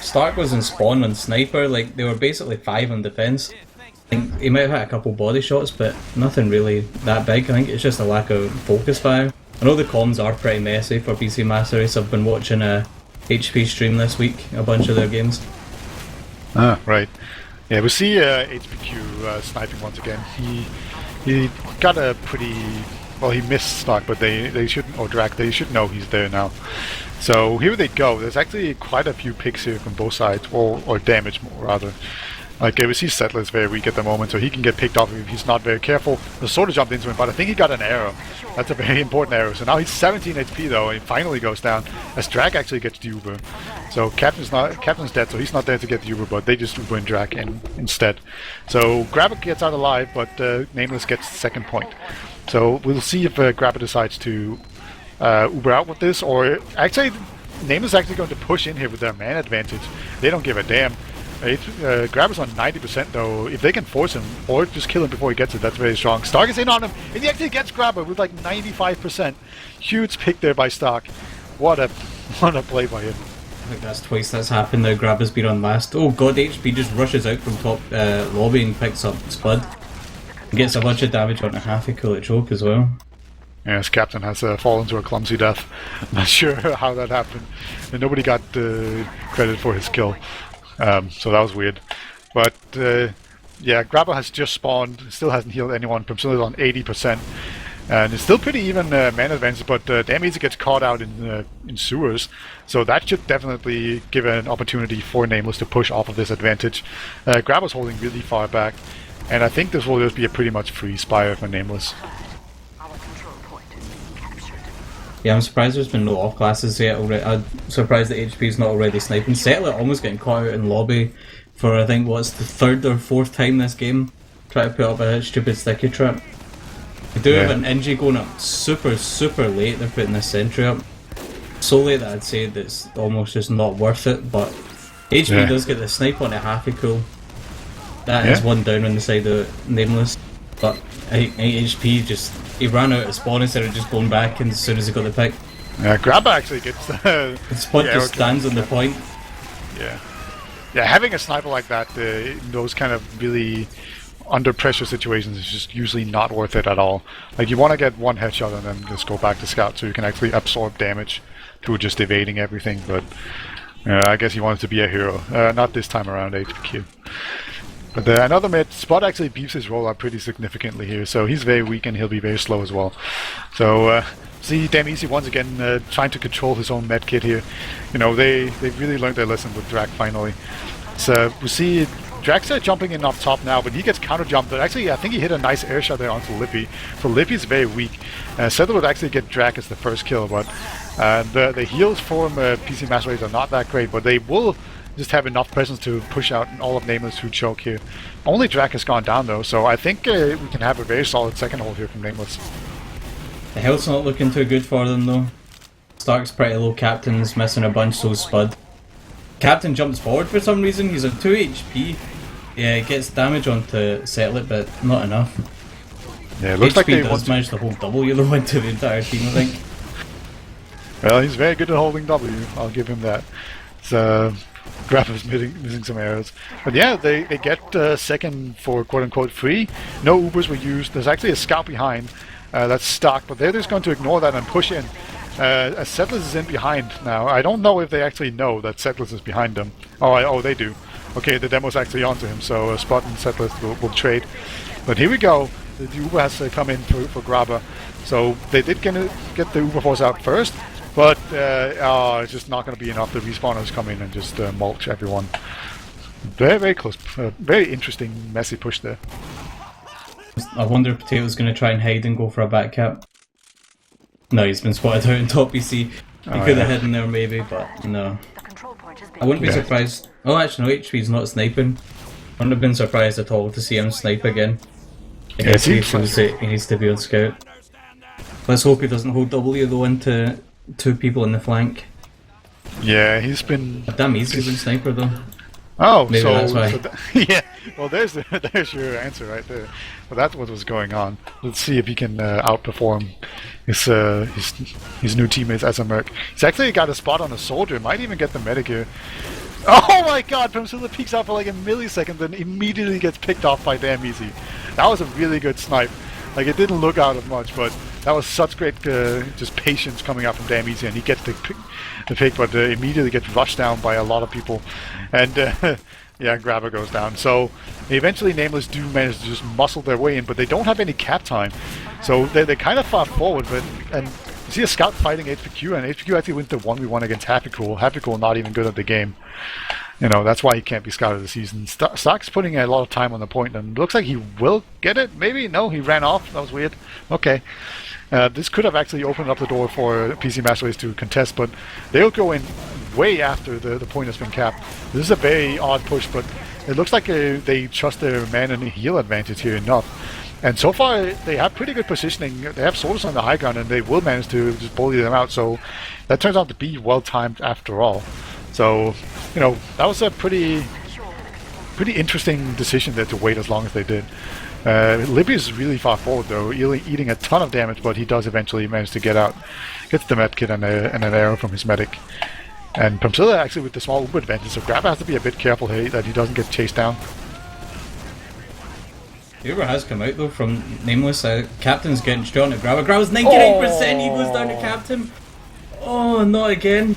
Stark was in spawn on sniper, like they were basically 5 on defense. I think he might have had a couple body shots, but nothing really that big. I think it's just a lack of focus fire. I know the comms are pretty messy for PC Master Race. I've been watching a HP stream this week, a bunch of their games. Ah, right. Yeah, we see HPQ sniping once again. He got a pretty... Well, he missed Stark, but they shouldn't... Or Drac, they should know he's there now. So here they go. There's actually quite a few picks here from both sides, or damage more, rather. Like, we see Settler is very weak at the moment, so he can get picked off if he's not very careful. The sword jumped into him, but I think he got an arrow. That's a very important arrow. So now he's 17 HP though, and he finally goes down, as Drag actually gets the Uber. So Captain's dead, so he's not there to get the Uber, but they just Uber and Drag instead. So Graba gets out alive, but nameLess gets the second point. So we'll see if Graba decides to Uber out with this, or actually, nameLess is actually going to push in here with their man advantage. They don't give a damn. Graba's on 90% though. If they can force him, or just kill him before he gets it, that's very strong. Stark is in on him, and he actually gets Graba with like 95%. Huge pick there by Stark. What a play by him. I think that's twice that's happened now. Graba's been on last. Oh god, HP just rushes out from top lobby and picks up Spud. Gets a bunch of damage on a half-equal at choke as well. Yes, Captain has fallen to a clumsy death. Not sure how that happened. And nobody got credit for his kill. So that was weird. But yeah, Graba has just spawned, still hasn't healed anyone. Pimsilla is on 80%. And it's still pretty even man advantage, but Damizi gets caught out in sewers. So that should definitely give an opportunity for nameLess to push off of this advantage. Graba's holding really far back. And I think this will just be a pretty much free spire for nameLess. Yeah, I'm surprised there's been no off classes yet already. I'm surprised that HP's not already sniping. Settler almost getting caught out in lobby for I think what's the 3rd or 4th time this game. Try to put up a stupid sticky trap. They do have an Inji going up super late. They're putting this sentry up. So late that I'd say that's almost just not worth it, but HP does get the snipe on a half-equal. That is one down on the side of nameless. But 8 HP, he ran out of spawn instead of just going back and as soon as he got the pick. Yeah, Graba actually gets the Spot just stands on the point. Yeah. Yeah, having a sniper like that in those kind of really under pressure situations is just usually not worth it at all. Like, you want to get one headshot and then just go back to scout so you can actually absorb damage through just evading everything, but I guess he wanted to be a hero. Not this time around, HPQ. But another mid, Spot actually beefs his roll up pretty significantly here, so he's very weak and he'll be very slow as well. So, see DavidTheWin once again trying to control his own med kit here. You know, they really learned their lesson with Drak finally. So, we see Drak's jumping in off top now, but he gets counter jumped. But actually, I think he hit a nice air shot there onto Lippy. So Lippy's very weak. Settle would actually get Drak as the first kill, but the heals from PC Master Race are not that great, but they will just have enough presence to push out all of nameLess through choke here. Only Drak has gone down though, so I think we can have a very solid second hold here from nameLess. The health's not looking too good for them though. Stark's pretty low, Captain's missing a bunch, so Spud. Captain jumps forward for some reason, he's on 2 HP. Yeah, he gets damage onto Settle, but not enough. Yeah, it looks HP like they does manage to hold W though into the entire team, I think. Well, he's very good at holding W, I'll give him that. So, Graba's missing some arrows. But yeah, they get second for quote-unquote free. No Ubers were used. There's actually a scout behind that's stuck, but they're just going to ignore that and push in. Settlers is in behind now. I don't know if they actually know that Settlers is behind them. Oh, they do. Okay, the demo's actually onto him, so Spot and Settlers will trade. But here we go. The Uber has to come in for Graba. So they did get the Uber force out first, but it's just not going to be enough. The respawners come in and just mulch everyone. Very, very close. Very interesting, messy push there. I wonder if Potato's going to try and hide and go for a back cap. No, he's been spotted out on top, you see. He could have hidden there maybe, but no. I wouldn't be surprised. Oh, actually, no, HP's not sniping. I wouldn't have been surprised at all to see him snipe again. I guess he needs to be on scout. Let's hope he doesn't hold W though into 2 people in the flank. Yeah, he's been... Damn easy as a sniper though. Oh, maybe that's why. Yeah, well there's your answer right there. Well, that's what was going on. Let's see if he can outperform his new teammates as a merc. He's actually got a spot on a soldier, might even get the medic here. Oh my god, Pamsilla peeks out for like a millisecond, then immediately gets picked off by Damn Easy. That was a really good snipe. Like, it didn't look out of much, but that was such great just patience coming out from Damn Easy, and he gets the pick, but immediately gets rushed down by a lot of people. And yeah, Graba goes down. So eventually nameLess do manage to just muscle their way in, but they don't have any cap time. So they kind of fought forward, and you see a scout fighting hpqoeu, and hpqoeu actually went to 1v1 against hpqoeu. hpqoeu not even good at the game. You know, that's why he can't be scouted this season. Stark's putting a lot of time on the point, and looks like he will get it, maybe? No, he ran off. That was weird. Okay. This could have actually opened up the door for PC Master Race to contest, but they'll go in way after the point has been capped. This is a very odd push, but it looks like they trust their man and heal advantage here enough. And so far, they have pretty good positioning. They have soldiers on the high ground, and they will manage to just bully them out. So that turns out to be well timed after all. So, you know, that was a pretty interesting decision there to wait as long as they did. Lippy is really far forward though, eating a ton of damage, but he does eventually manage to get out. Gets the medkit and an arrow from his medic. And Pamsilla actually with the small Uber advantage, so Graba has to be a bit careful here that he doesn't get chased down. The Uber has come out though from nameLess. Captain's getting straight on to Graba. Graba's 99%, he goes down to Captain. Oh, not again.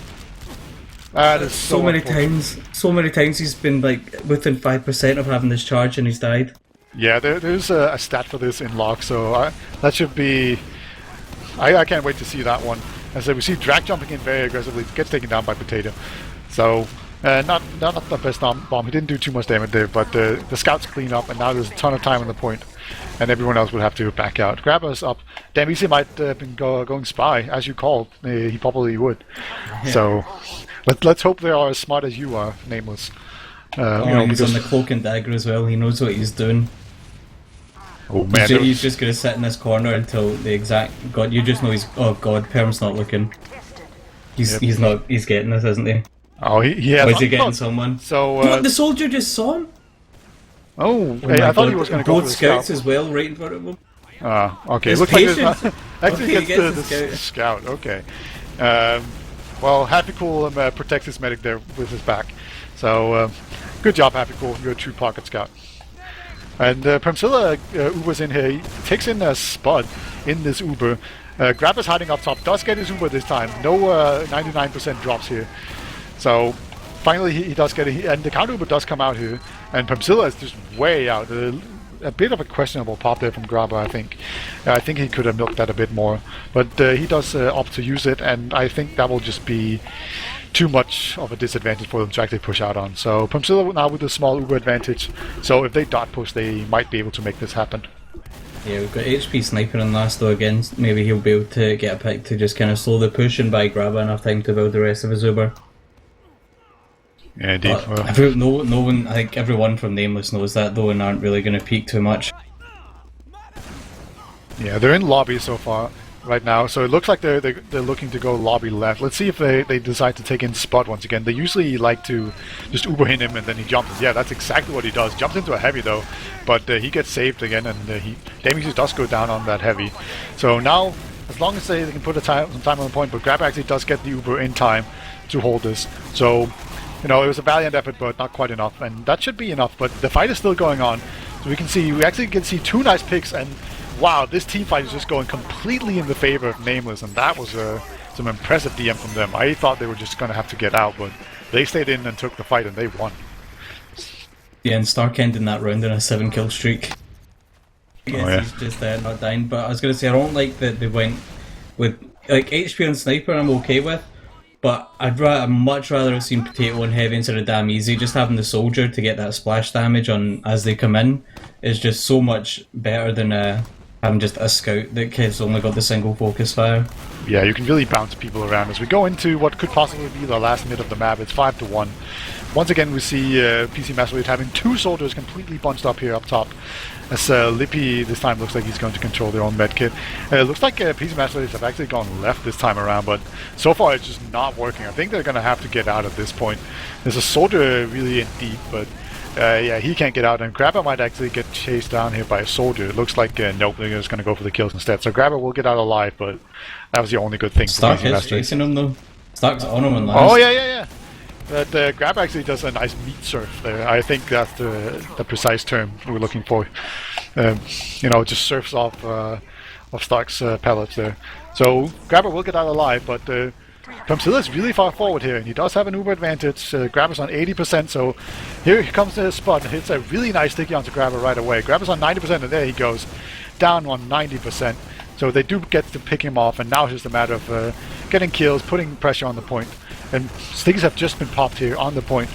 That is so many times he's been like within 5% of having this charge and he's died. Yeah, there's a stat for this in log, so that should be... I can't wait to see that one. As we see Drak jumping in very aggressively, gets taken down by Potato. So, not the best bomb. He didn't do too much damage there, but the scouts clean up, and now there's a ton of time on the point, and everyone else would have to back out. Graba's up. Damn Easy might have been going spy, as you called. He probably would. Yeah. So, let's hope they are as smart as you are, nameLess. He's on the cloak and dagger as well. He knows what he's doing. Oh man, he's just gonna sit in this corner until the exact god. You just know he's. Oh god, Perm's not looking. He's not. He's getting this, isn't he? Oh, he has. Or is he getting someone? So what, the soldier just saw him. Oh, Oh hey, my I thought god, he was going to go for both the scouts scout. as well, right in front of him. Okay, His looks like there's patience. not... Actually, Okay, he gets the the scout. Okay. Well, Happy Cool protects his medic there with his back. So, good job, Happy Cool. You're a true pocket scout. And Premzilla Uber's in here. He takes in a Spud in this Uber. Graba's hiding up top. Does get his Uber this time. No 99% drops here. So finally he does get it. And the counter Uber does come out here. And Premzilla is just way out. A bit of a questionable pop there from Graba, I think. I think he could have milked that a bit more. But he does opt to use it. And I think that will just be too much of a disadvantage for them to actually push out on. So Premzilla now with a small Uber advantage. So if they dot push, they might be able to make this happen. Yeah, we've got HP Sniper in last though again. Maybe he'll be able to get a pick to just kind of slow the push and buy Graba enough time to build the rest of his Uber. Yeah, indeed. No one, I think everyone from nameLess knows that though, and aren't really going to peek too much. Yeah, they're in lobby so far right now, so it looks like they're looking to go lobby left. Let's see if they decide to take in Spot once again. They usually like to just Uber hit him and then he jumps. Yeah, that's exactly what he does. Jumps into a heavy though, but he gets saved again, and damage does go down on that heavy. So now, as long as they can put some time on the point, but Grab actually does get the Uber in time to hold this. So, you know, it was a valiant effort, but not quite enough, and that should be enough. But the fight is still going on, so we actually can see two nice picks, and wow, this team fight is just going completely in the favor of nameLess, and that was some impressive DM from them. I thought they were just going to have to get out, but they stayed in and took the fight, and they won. Yeah, and Stark ending that round in a 7-kill streak. I guess yeah. he's just not dying. But I was going to say, I don't like that they went with like HP and Sniper. I'm okay with, but I'd much rather have seen Potato and Heavy instead of Damn Easy. Just having the Soldier to get that splash damage on as they come in is just so much better than having just a scout that has only got the single focus fire. Yeah, you can really bounce people around. As we go into what could possibly be the last minute of the map, it's 5-1. Once again, we see PC Master Race having two soldiers completely bunched up here up top. As Lippy this time looks like he's going to control their own medkit. It looks like PC Master Race have actually gone left this time around, but so far it's just not working. I think they're going to have to get out at this point. There's a soldier really in deep, but yeah, he can't get out, and Graba might actually get chased down here by a soldier. It looks like nope, they're just going to go for the kills instead. So Graba will get out alive, but that was the only good thing Stark for PC is Master Race. chasing him though. Stark's on him and last. Oh yeah. But Grab actually does a nice meat surf there. I think that's the precise term we're looking for. You know, just surfs off Stark's pellets there. So Grabber will get out alive, but Premzilla is really far forward here, and he does have an Uber advantage. Grabber's on 80%, so here comes the Spot and hits a really nice sticky onto Grabber right away. Grabber's on 90%, and there he goes, down on 90%. So they do get to pick him off, and now it's just a matter of getting kills, putting pressure on the point. And stickies have just been popped here on the point.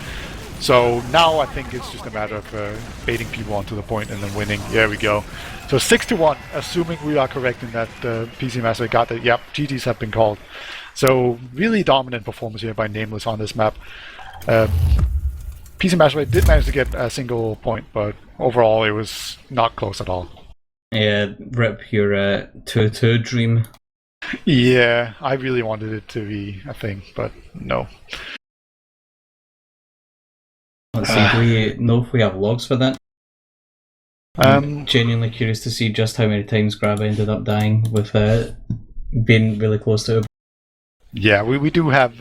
So now I think it's just a matter of baiting people onto the point and then winning. There we go. So 6-1, assuming we are correct in that PC Master got that. Yep, GGs have been called. So really dominant performance here by nameLess on this map. PC Master did manage to get a single point, but overall it was not close at all. Yeah, rip your 2-2 dream. Yeah, I really wanted it to be a thing, but no. Let's see, do we know if we have logs for that? I'm genuinely curious to see just how many times Graba ended up dying with being really close to him. Yeah, we do have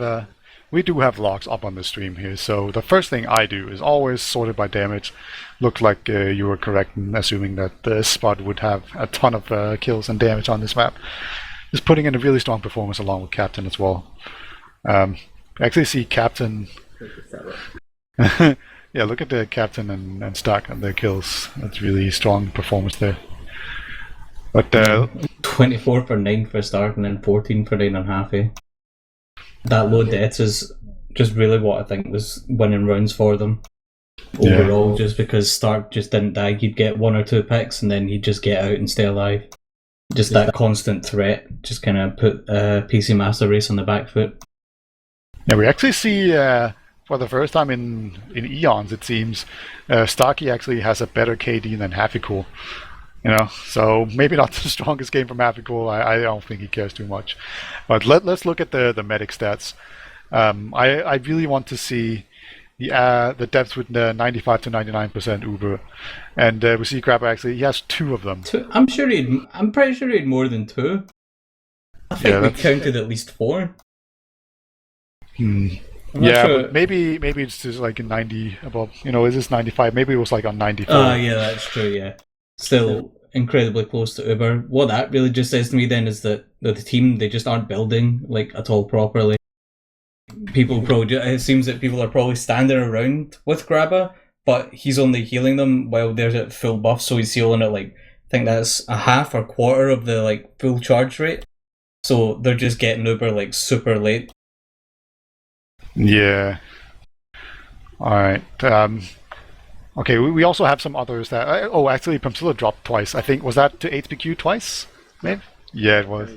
logs up on the stream here. So the first thing I do is always sort it by damage. Looked like you were correct in assuming that the Spot would have a ton of kills and damage on this map. Just putting in a really strong performance along with Captain as well. Actually see Captain. Yeah, look at the Captain and Stark and their kills. That's really strong performance there. But 24 for 9 for Stark and then 14 for 9.5. That low deaths is just really what I think was winning rounds for them overall. Just because Stark just didn't die, he'd get 1 or 2 picks and then he'd just get out and stay alive. Just that constant threat just kind of put PC Master Race on the back foot. Yeah, we actually see for the first time in eons, it seems, Starkey actually has a better KD than Happy Cool. You know, so maybe not the strongest game from Happy Cool. I don't think he cares too much. But let's look at the medic stats. I really want to see the depths with 95 to 99% Uber, and we see Graba actually he has 2 of them. I'm pretty sure he had more than 2. I think we counted at least 4. Yeah, sure. but maybe it's just like in 90 above. Is this 95? Maybe it was like on 94. Yeah, that's true. Yeah, still incredibly close to Uber. What that really just says to me then is that the team, they just aren't building like at all properly. It seems that people are probably standing around with Graba, but he's only healing them while they're at full buff, so he's healing at like, I think that's a half or quarter of the like full charge rate. So they're just getting Uber like super late. Yeah. All right. Okay. We also have some others that. Actually, Pamsilla dropped twice. I think was that to hpq twice? Maybe. Yeah, it was.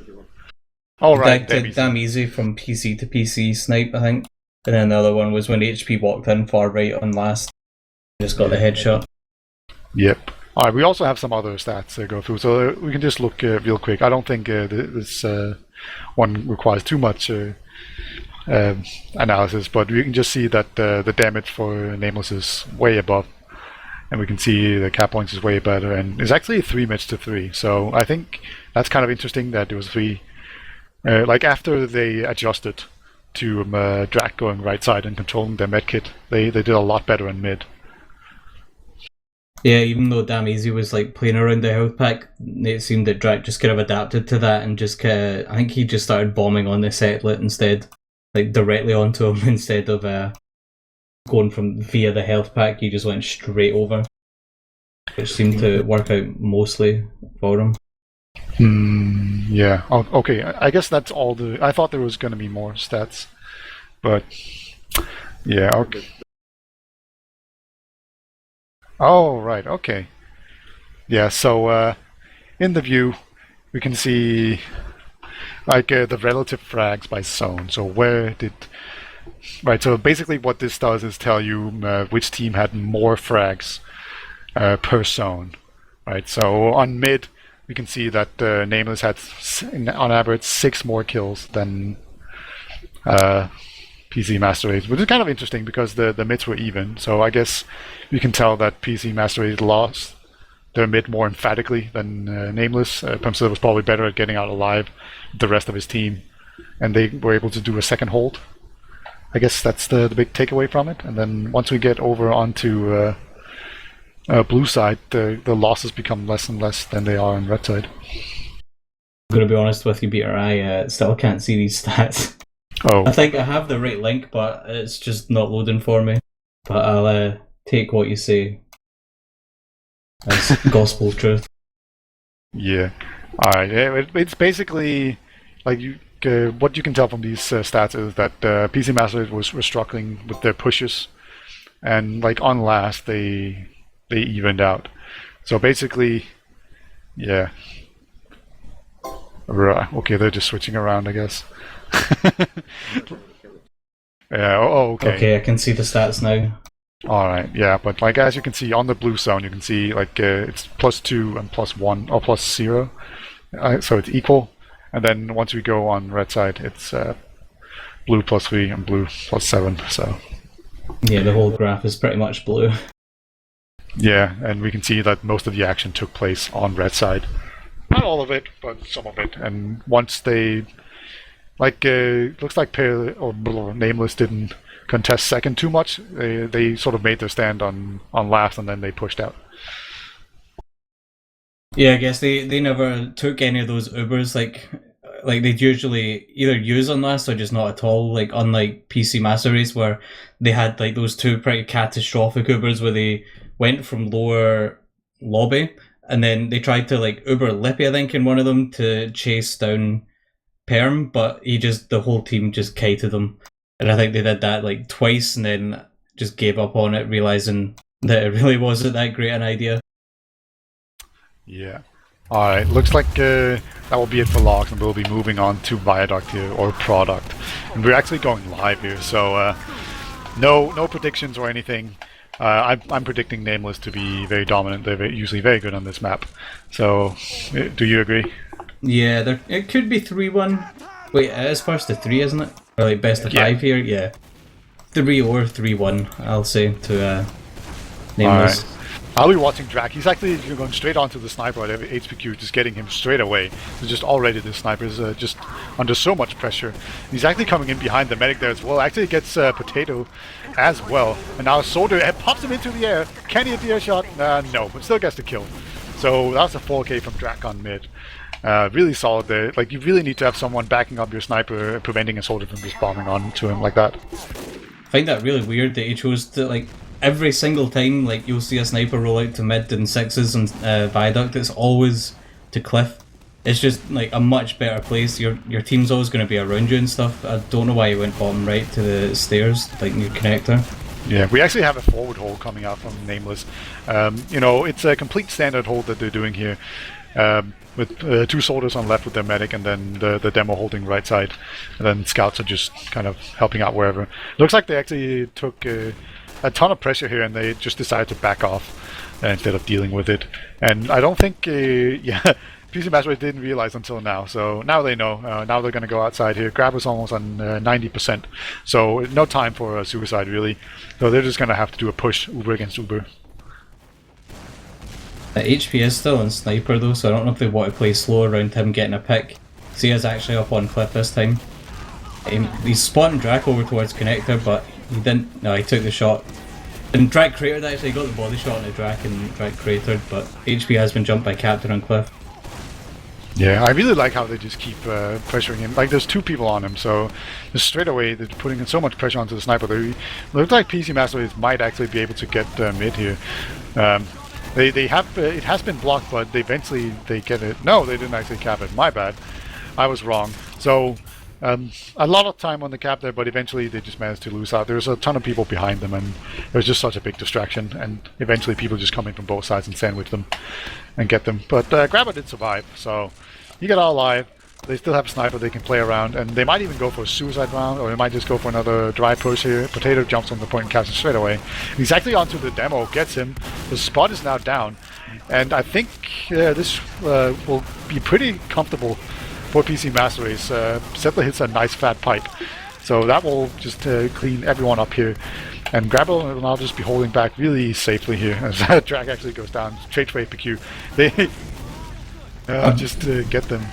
All right. Damn easy from PC to PC snipe, I think. And then the other one was when HP walked in far right on last. Just got the headshot. Yep. All right. We also have some other stats to go through, so we can just look real quick. I don't think this one requires too much analysis, but we can just see that the damage for nameless is way above, and we can see the cap points is way better, and it's actually 3 mid to 3. So I think that's kind of interesting that it was 3. Like after they adjusted to Drak going right side and controlling their medkit, they did a lot better in mid. Yeah, even though Damn Easy was like playing around the health pack, it seemed that Drak just kind of adapted to that and just I think he just started bombing on the setlet instead, like directly onto him instead of going from via the health pack. He just went straight over, which seemed to work out mostly for him. Yeah. Oh, okay. I guess that's all I thought there was going to be more stats, but yeah. Okay. Oh, right. Okay. Yeah. So in the view, we can see like the relative frags by zone. So right? So basically, what this does is tell you which team had more frags per zone, right? So on mid, we can see that nameless had on average 6 more kills than PC Master Race, which is kind of interesting because the mids were even. So I guess you can tell that PC Master Race lost their mid more emphatically than nameless. Pamsilla was probably better at getting out alive the rest of his team, and they were able to do a second hold. I guess that's the big takeaway from it. And then once we get over onto blue side, the losses become less and less than they are on red side. I'm going to be honest with you, Peter, I still can't see these stats. Oh. I think I have the right link, but it's just not loading for me. But I'll take what you say as gospel truth. Yeah. Alright, it's basically like what you can tell from these stats is that PC Master were struggling with their pushes, and like on last they evened out. So basically, yeah. Okay, they're just switching around, I guess. Yeah. Okay. Okay, I can see the stats now. All right. Yeah, but like as you can see on the blue zone, you can see like it's +2 and +1 or +0, so it's equal. And then once we go on red side, it's blue +3 and blue +7. So yeah, the whole graph is pretty much blue. Yeah, and we can see that most of the action took place on red side. Not all of it, but some of it. And once they, like, looks like nameless didn't contest second too much. They sort of made their stand on last, and then they pushed out. Yeah, I guess they never took any of those Ubers like they'd usually either use on last or just not at all. Like unlike PC Master Race, where they had like those 2 pretty catastrophic Ubers where they went from lower lobby and then they tried to like Uber Lippy, I think, in one of them to chase down Perm, but the whole team just kited them. And I think they did that like twice and then just gave up on it, realizing that it really wasn't that great an idea. Yeah. Alright, looks like that will be it for logs, and we'll be moving on to Viaduct here, or Product. And we're actually going live here, so no predictions or anything. I'm predicting nameless to be very dominant. They're usually very good on this map. So, do you agree? Yeah, it could be 3-1. Wait, it is first to 3, isn't it? Or like best of 5 here? Yeah. 3 or 3-1, I'll say, to nameLess. Alright. I'll be watching Drac. He's actually going straight onto the sniper at every HPQ, just getting him straight away. So just already the sniper is just under so much pressure. He's actually coming in behind the medic there as well. Actually gets Potato as well. And now Soldier pops him into the air. Can he hit the air shot? No, but still gets the kill. So that's a 4K from Drac on mid. Really solid there. Like, you really need to have someone backing up your sniper, preventing a soldier from just bombing onto him like that. I find that really weird that he chose to, like, every single time, like, you'll see a sniper roll out to mid and sixes and viaduct, it's always to cliff. It's just, like, a much better place. Your team's always going to be around you and stuff. I don't know why he went bottom right to the stairs, like, near connector. Yeah, we actually have a forward hold coming out from nameLess. You know, it's a complete standard hold that they're doing here. With 2 soldiers on left with their medic, and then the demo holding right side. And then scouts are just kind of helping out wherever. Looks like they actually took a ton of pressure here, and they just decided to back off instead of dealing with it. And I don't think, yeah, PC Master Race didn't realize until now. So now they know. Now they're going to go outside here. Graba's almost on 90%. So no time for suicide, really. So they're just going to have to do a push, Uber against Uber. HP is still on sniper though, so I don't know if they want to play slow around him getting a pick. See, he's actually up on cliff this time. He's spotting Drac over towards connector, but he didn't. No, he took the shot. And Drac cratered actually, he got the body shot on the Drac and Drac cratered, but HP has been jumped by Captain on cliff. Yeah, I really like how they just keep pressuring him. Like, there's 2 people on him, so just straight away they're putting in so much pressure onto the sniper. They look like PC Master Race might actually be able to get mid here. They have it has been blocked, but eventually they get it. No, they didn't actually cap it. My bad, I was wrong. So a lot of time on the cap there, but eventually they just managed to lose out. There's a ton of people behind them, and it was just such a big distraction. And eventually people just come in from both sides and sandwich them and get them. But Graba did survive, so he got out alive. They still have a sniper they can play around, and they might even go for a suicide round, or they might just go for another dry push here. Potato jumps on the point and catches straight away. He's actually onto the demo, gets him. The spot is now down, and I think this will be pretty comfortable for PC Master Race. Settler hits a nice fat pipe, so that will just clean everyone up here. And Graba will now just be holding back really safely here as Drac actually goes down straight for hpq. They just get them.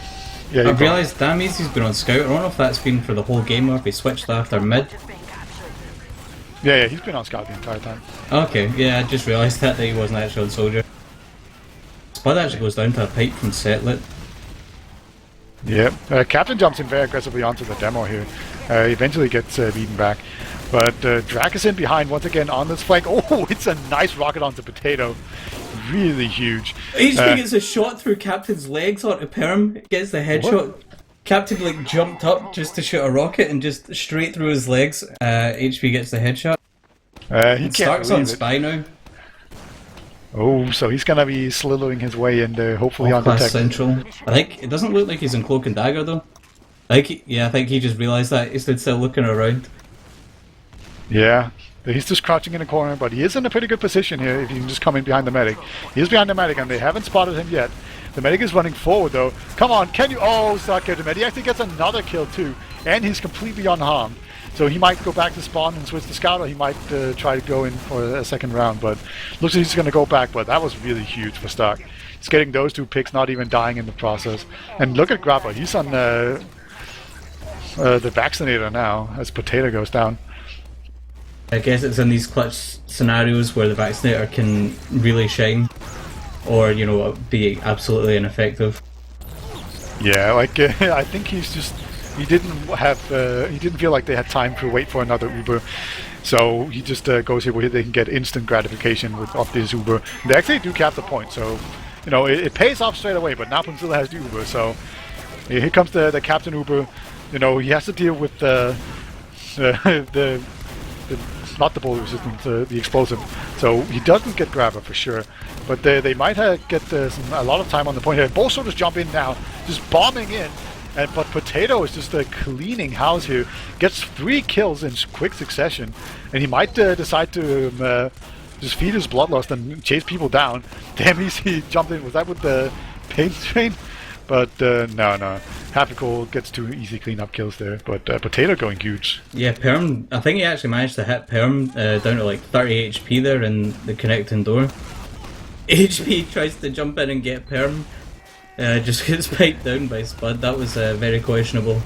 Yeah, I've realised Damesy's been on scout. I don't know if that's been for the whole game or if he switched after mid. Yeah, he's been on scout the entire time. Okay, yeah, I just realised that he wasn't actually on soldier. Spud actually goes down to a pipe from Setlet. Yeah, Captain jumps in very aggressively onto the demo here. Eventually gets beaten back. But Drac is in behind once again on this flank. Oh, it's a nice rocket onto Potato. Really huge. HP gets a shot through Captain's legs onto Perm, gets the headshot. What? Captain like jumped up just to shoot a rocket and just straight through his legs. HP gets the headshot. He starts on Spy now. Oh, so he's gonna be slithering his way in there, hopefully on past central. I think it doesn't look like he's in cloak and dagger though. I think he just realised that. He's still looking around. Yeah, he's just crouching in a corner, but he is in a pretty good position here if he can just come in behind the medic. He is behind the medic, and they haven't spotted him yet. The medic is running forward, though. Come on, can you... Oh, Stark killed him. He actually gets another kill, too, and he's completely unharmed. So he might go back to spawn and switch to scout, or he might try to go in for a second round, but looks like he's going to go back, but that was really huge for Stark. He's getting those 2 picks, not even dying in the process. And look at Graba. He's on the vaccinator now, as Potato goes down. I guess it's in these clutch scenarios where the vaccinator can really shine, or be absolutely ineffective. Yeah, like I think he didn't feel like they had time to wait for another Uber, so he just goes here where they can get instant gratification off this Uber. They actually do cap the point, so it pays off straight away. But Napun still has the Uber, so here comes the Captain Uber. He has to deal with not the bullet resistant, the explosive. So he doesn't get Graba for sure, but they might get a lot of time on the point here. Both soldiers jump in now, just bombing in, but Potato is just cleaning house here. Gets 3 kills in quick succession, and he might decide to just feed his bloodlust and chase people down. Damn, he jumped in. Was that with the paint train? but no. Happy Cool gets 2 easy cleanup kills there, but Potato going huge. Yeah, Perm, I think he actually managed to hit Perm down to like 30 HP there in the connecting door. HP tries to jump in and get Perm, just gets piped down by Spud. That was very questionable,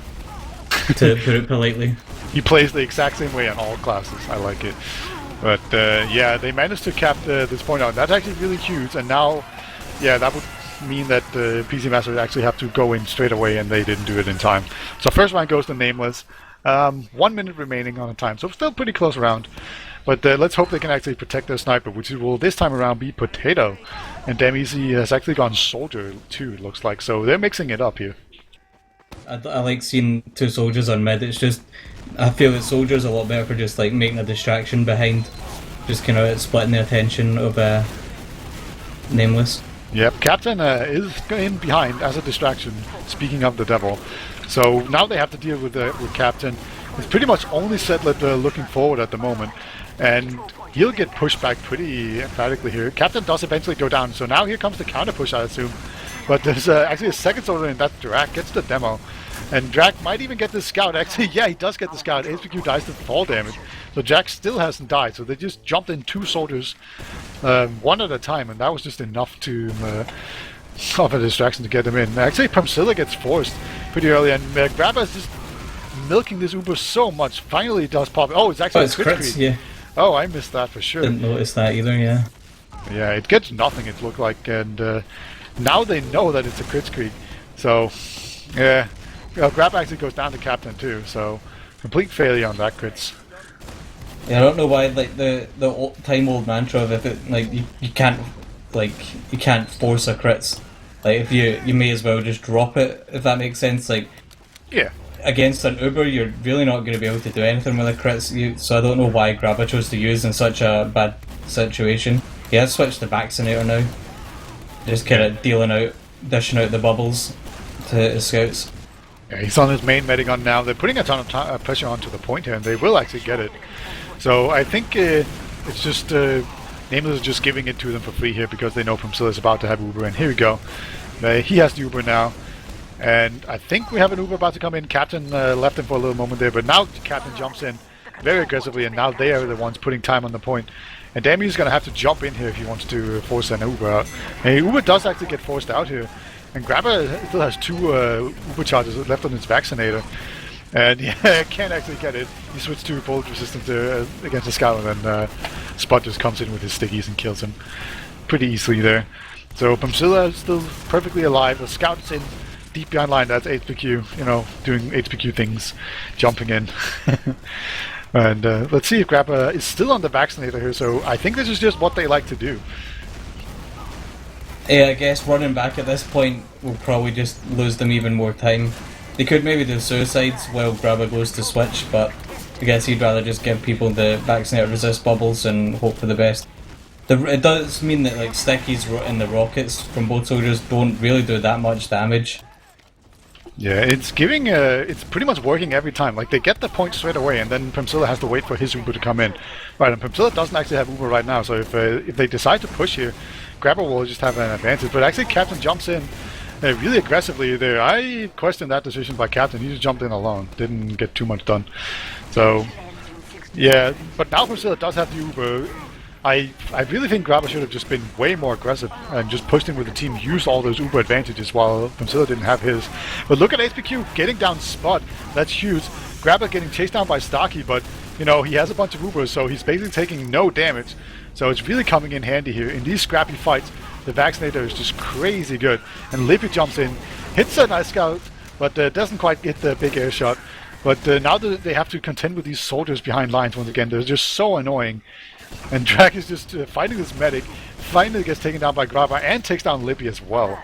to put it politely. He plays the exact same way on all classes. I like it. But yeah, they managed to cap this point out. That's actually really huge. And now, yeah, that would mean that the PC Masters actually have to go in straight away, and they didn't do it in time. So first round goes to nameLess. 1 minute remaining on the time, so still pretty close round. But let's hope they can actually protect their sniper, which will this time around be Potato. And Damizi has actually gone Soldier too, it looks like. So they're mixing it up here. I like seeing 2 soldiers on mid. It's just, I feel that Soldier's a lot better for just like making a distraction behind, just kind of splitting the attention of nameLess. Yep, Captain is in behind as a distraction, speaking of the devil. So now they have to deal with Captain. It's pretty much only Setlet looking forward at the moment, and he'll get pushed back pretty emphatically here. Captain does eventually go down, so now here comes the counter push, I assume. But there's actually a second soldier in that Drak gets the demo. And Drak might even get the scout. Actually, yeah, he does get the scout. HPQ dies to fall damage. So Jack still hasn't died, so they just jumped in 2 soldiers, one at a time, and that was just enough to of a distraction to get them in. Actually, Pamsilla gets forced pretty early, and Graba is just milking this Uber so much. Finally it does pop. Oh, it's actually it's crits, yeah. Oh, I missed that for sure. Didn't notice that either, yeah. Yeah, it gets nothing, it looked like, and now they know that it's a crit streak. So, yeah. Grab actually goes down to Captain too, so complete failure on that crits. Yeah, I don't know why, like, the time-old mantra of if it, like, you can't force a crits. Like, if you may as well just drop it, if that makes sense. Like, yeah. Against an Uber, you're really not going to be able to do anything with a crits, so I don't know why Graba chose to use in such a bad situation. He has switched to Vaccinator now. Just kind of dishing out the bubbles to his scouts. Yeah, he's on his main medigun now. They're putting a ton of pressure onto the point here, and they will actually get it. So I think it's just nameLess is just giving it to them for free here because they know Pamsilla is about to have Uber, and here we go. He has the Uber now, and I think we have an Uber about to come in. Captain left him for a little moment there, but now Captain jumps in very aggressively, and now they are the ones putting time on the point. And Dami is going to have to jump in here if he wants to force an Uber out. And Uber does actually get forced out here. And Graba still has 2 Uber charges left on his Vaccinator. And yeah, can't actually get it. He switched to bullet resistance against the scout, and then Spot just comes in with his stickies and kills him pretty easily there. So Pamsilla is still perfectly alive. The scout's in deep behind line. That's HPQ, doing HPQ things, jumping in. And let's see if Graba is still on the Vaccinator here. So I think this is just what they like to do. Yeah, I guess running back at this point will probably just lose them even more time. They could maybe do suicides while Graba goes to switch, but I guess he'd rather just give people the Vaccinator resist bubbles and hope for the best. It does mean that like stickies and the rockets from both soldiers don't really do that much damage. Yeah, it's giving. It's pretty much working every time. Like, they get the point straight away, and then Pamsilla has to wait for his Uber to come in. Right, and Pamsilla doesn't actually have Uber right now, so if they decide to push here, Graba will just have an advantage. But actually, Captain jumps in really aggressively there. I question that decision by Captain. He just jumped in alone, didn't get too much done. So, yeah, but now Pamsilla does have the Uber. I really think Graba should have just been way more aggressive and just pushed in with the team, used all those Uber advantages while Pamsilla didn't have his. But look at HPQ getting down Spot. That's huge. Graba getting chased down by Stocky, but he has a bunch of Ubers, so he's basically taking no damage. So it's really coming in handy here. In these scrappy fights, the Vaccinator is just crazy good. And Lippy jumps in, hits a nice scout, but doesn't quite get the big air shot. But now that they have to contend with these soldiers behind lines once again, they're just so annoying. And Drak is just fighting this medic, finally gets taken down by Graba and takes down Lippy as well.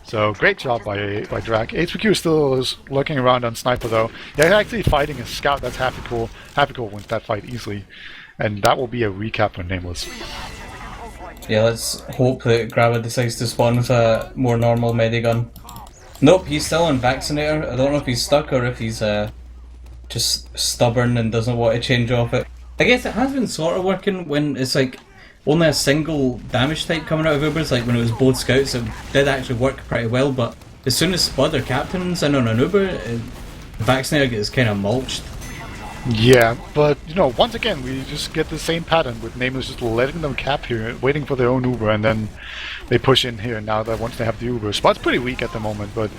So great job by Drak. HPQ still is lurking around on Sniper though. Yeah, he's actually fighting a scout. That's Happy Cool. Happy Cool wins that fight easily. And that will be a recap for nameLess. Yeah, let's hope that Graba decides to spawn with a more normal medigun. Nope, he's still on Vaccinator. I don't know if he's stuck or if he's just stubborn and doesn't want to change off it. I guess it has been sort of working when it's like only a single damage type coming out of Ubers, like when it was both scouts, it did actually work pretty well, but as soon as Spud or Captain's in on an Uber, Vaccinator gets kind of mulched. Yeah, but you know, once again, we just get the same pattern with nameLess just letting them cap here, waiting for their own Uber, and then they push in here. Now that once they have the Uber, Spot's pretty weak at the moment, but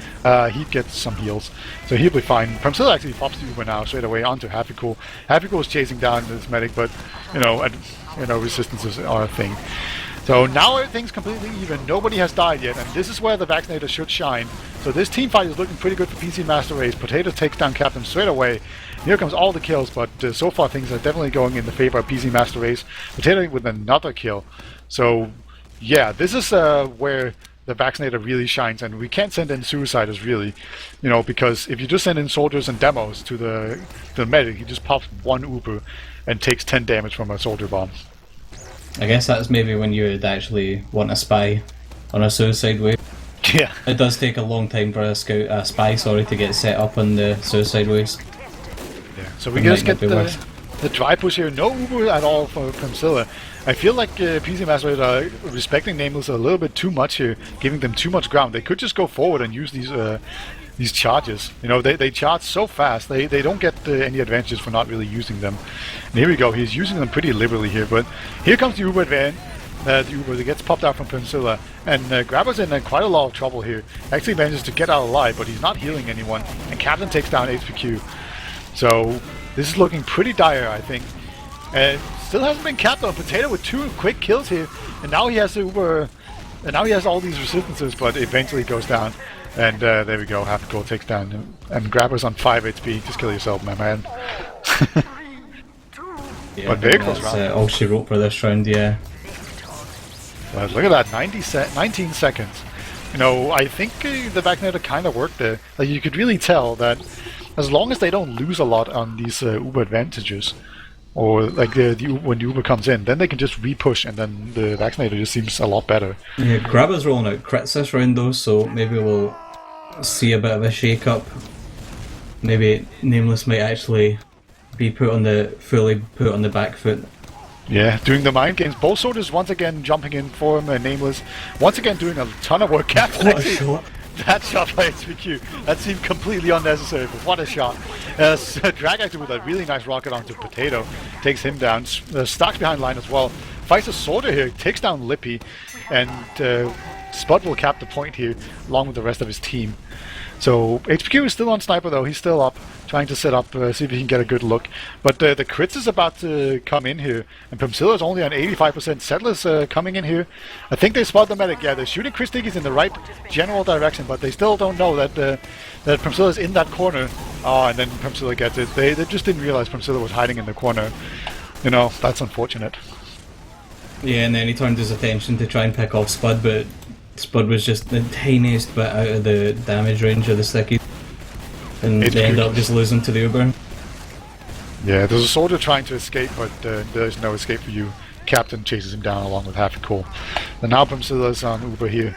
he gets some heals, so he'll be fine. Premzilla actually pops the Uber now straight away onto hpqoeu. hpqoeu is chasing down this medic, but you know, resistances are a thing. So now everything's completely even. Nobody has died yet, and this is where the Vaccinator should shine. So this team fight is looking pretty good for PC Master Race. Potato takes down Captain straight away. Here comes all the kills, but so far things are definitely going in the favor of PC Master Race. Potato with another kill. So yeah, this is where the Vaccinator really shines, and we can't send in Suiciders really, you know, because if you just send in soldiers and demos to the medic, he just pops one Uber and takes 10 damage from a soldier bomb. I guess that's maybe when you would actually want a spy on a suicide wave. Yeah. It does take a long time for a spy, to get set up on the suicide waves. Yeah. So we just get the dry push here. No Uber at all for Premzilla. I feel like PC Master Race are respecting nameLess a little bit too much here, giving them too much ground. They could just go forward and use these charges. You know, they charge so fast, they don't get any advantages for not really using them. And here we go, he's using them pretty liberally here, but here comes the Uber advance. The Uber that gets popped out from Premzilla, and Graba's in quite a lot of trouble here. Actually manages to get out alive, but he's not healing anyone, and Captain takes down hpqoeu. So this is looking pretty dire, I think. Still hasn't been capped on Potato with 2 quick kills here, and now he has the Uber, and now he has all these resistances, but eventually goes down. And there we go, hpqoeu takes down, and Graba's on 5 HP. Just kill yourself, my man. Yeah, but very close round. All she wrote for this round, yeah. But look at that, 19 seconds. You know, I think the Vaccinator kind of worked there. Like, you could really tell that as long as they don't lose a lot on these Uber advantages, or like when the Uber comes in, then they can just re-push, and then the Vaccinator just seems a lot better. Yeah, Graba's rolling out crits this round though, so maybe we'll see a bit of a shake-up. Maybe nameLess might actually be fully put on the back foot. Yeah, doing the mind games. Both soldiers once again jumping in for him, nameLess. Once again doing a ton of work. Captain actually, that shot by hpqoeu, that seemed completely unnecessary, but what a shot. Drag actually with a really nice rocket onto Potato, takes him down. Stark's behind line as well. Fights a soldier here, takes down Lippy, and Spud will cap the point here, along with the rest of his team. So hpqoeu is still on sniper though, he's still up, trying to set up, see if he can get a good look. But the crits is about to come in here, and Premzilla is only on 85%. Settlers coming in here. I think they spot the medic, yeah, they're shooting Chris Diggies in the right general direction, but they still don't know that that Premzilla is in that corner. Oh, and then Premzilla gets it. They just didn't realize Premzilla was hiding in the corner. You know, that's unfortunate. Yeah, and then he turned his attention to try and pick off Spud, but Spud was just the tiniest bit out of the damage range of the sticky, and they end up just losing to the Uber. Yeah, there's a soldier trying to escape, but there's no escape for you. Captain chases him down along with hpqoeu. And now Premzilla's on Uber here.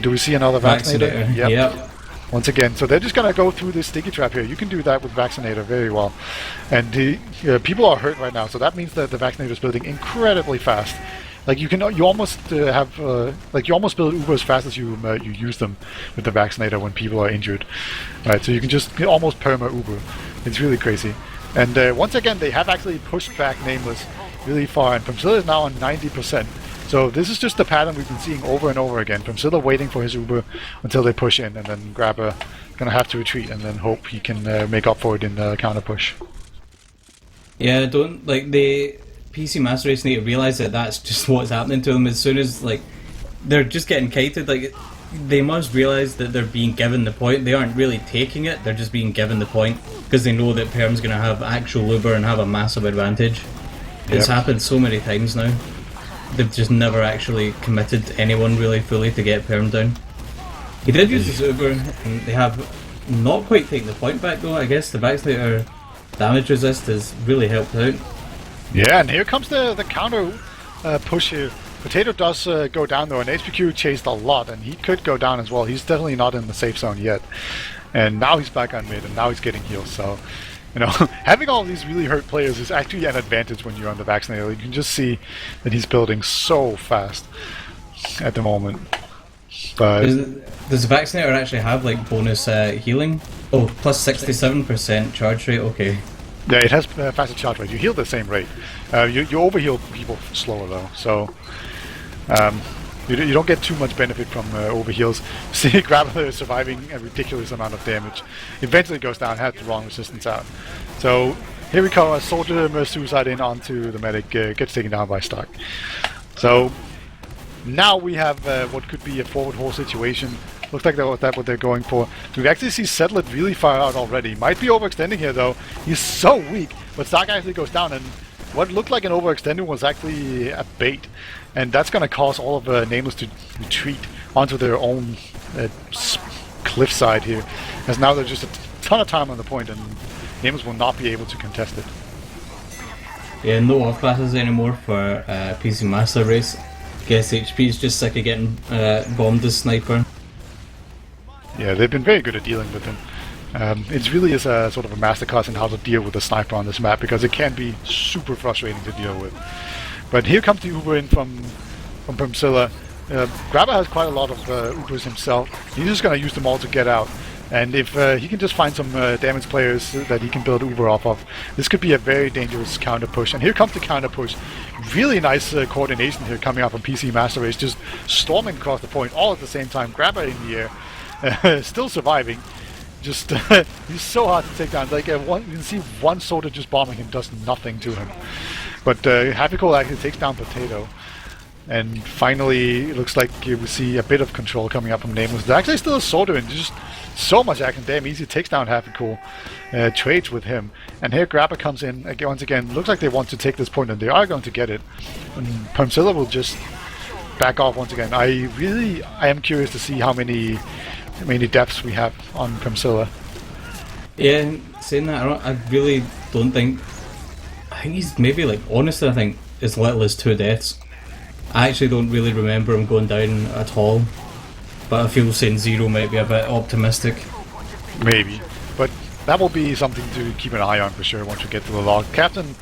Do we see another Vaccinator? Yep. Once again, so they're just gonna go through this sticky trap here. You can do that with Vaccinator very well. And people are hurt right now, so that means that the Vaccinator is building incredibly fast. Like you almost have you almost build Uber as fast as you use them with the Vaccinator when people are injured, right? So you can just almost perma Uber. It's really crazy. And once again, they have actually pushed back nameLess really far, and Premzilla is now on 90%. So this is just the pattern we've been seeing over and over again. Premzilla waiting for his Uber until they push in, and then Graba gonna have to retreat, and then hope he can make up for it in the counter push. Yeah, the PC Master Race need to realise that that's just what's happening to them. As soon as they're just getting kited, they must realise that they're being given the point. They aren't really taking it, they're just being given the point because they know that Perm's going to have actual Uber and have a massive advantage. It's happened so many times now. They've just never actually committed anyone really fully to get Perm down. He did use his Uber, and they have not quite taken the point back though. I guess the Vaccinator damage resist has really helped out. Yeah, and here comes the counter push here. Potato does go down though, and hpqoeu chased a lot, and he could go down as well. He's definitely not in the safe zone yet. And now he's back on mid, and now he's getting heals, so... You know, having all these really hurt players is actually an advantage when you're on the Vaccinator. You can just see that he's building so fast at the moment. But Does the Vaccinator actually have like bonus healing? Oh, plus 67% charge rate. Okay. yeah, it has faster charge rate. You heal the same rate. You overheal people slower though, so you don't get too much benefit from overheals. See, Graba is surviving a ridiculous amount of damage. Eventually goes down, had the wrong resistance out. So here we go, a soldier suicide in onto the medic, gets taken down by Stark. So now we have what could be a forward horse situation. Looks like that's what they're going for. We actually see Settled really far out already. Might be overextending here though. He's so weak, but Stark actually goes down, and what looked like an overextending was actually a bait. And that's going to cause all of nameLess to retreat onto their own cliffside here. As now there's just a ton of time on the point, and nameLess will not be able to contest it. Yeah, no off classes anymore for PC Master Race. Guess HP is just sick of getting bombed as sniper. Yeah, they've been very good at dealing with him. It really is a sort of a masterclass in how to deal with a sniper on this map, because it can be super frustrating to deal with. But here comes the Uber in from Premsilla. Graba has quite a lot of Ubers himself. He's just going to use them all to get out. And if he can just find some damaged players that he can build Uber off of, this could be a very dangerous counter push. And here comes the counter push. Really nice coordination here coming out from PC Master Race, just storming across the point all at the same time. Graba in the air, still surviving. Just he's so hard to take down. Like you can see one soldier just bombing him does nothing to him. But hpqoeu actually takes down Potato. And finally, it looks like you will see a bit of control coming up from nameLess. There's actually still a soldier and just so much action. Damn easy takes down hpqoeu, trades with him. And here Graba comes in once again. Looks like they want to take this point, and they are going to get it. And Premsilla will just back off once again. I am curious to see how many deaths we have on Premsilla. Yeah, saying that, I really don't think. I think he's maybe like, honestly, I think as little as 2 deaths. I actually don't really remember him going down at all, but I feel saying 0 might be a bit optimistic. Maybe, but that will be something to keep an eye on for sure once we get to the log. Captain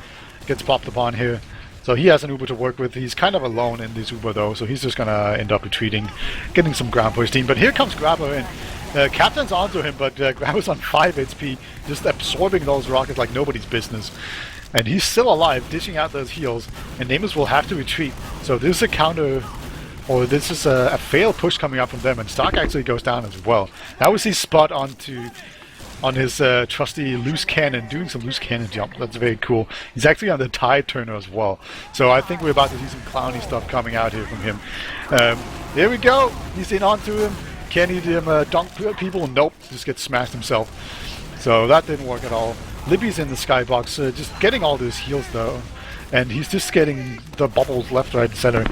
gets popped upon here, so he has an Uber to work with. He's kind of alone in this Uber though, so he's just gonna end up retreating, getting some ground for his team. But here comes Graba, and Captain's onto him, but Graba's on 5 HP, just absorbing those rockets like nobody's business. And he's still alive, dishing out those heals, and nameLess will have to retreat. So this is a counter, or this is a failed push coming up from them, and Stark actually goes down as well. Now we see Spot on his trusty loose cannon, doing some loose cannon jump. That's very cool. He's actually on the tide turner as well. So I think we're about to see some clowny stuff coming out here from him. There we go. He's in onto him. Can he dunk people? Nope. Just gets smashed himself. So that didn't work at all. Lippy's in the skybox, just getting all those heals though, and he's just getting the bubbles left, right, and center.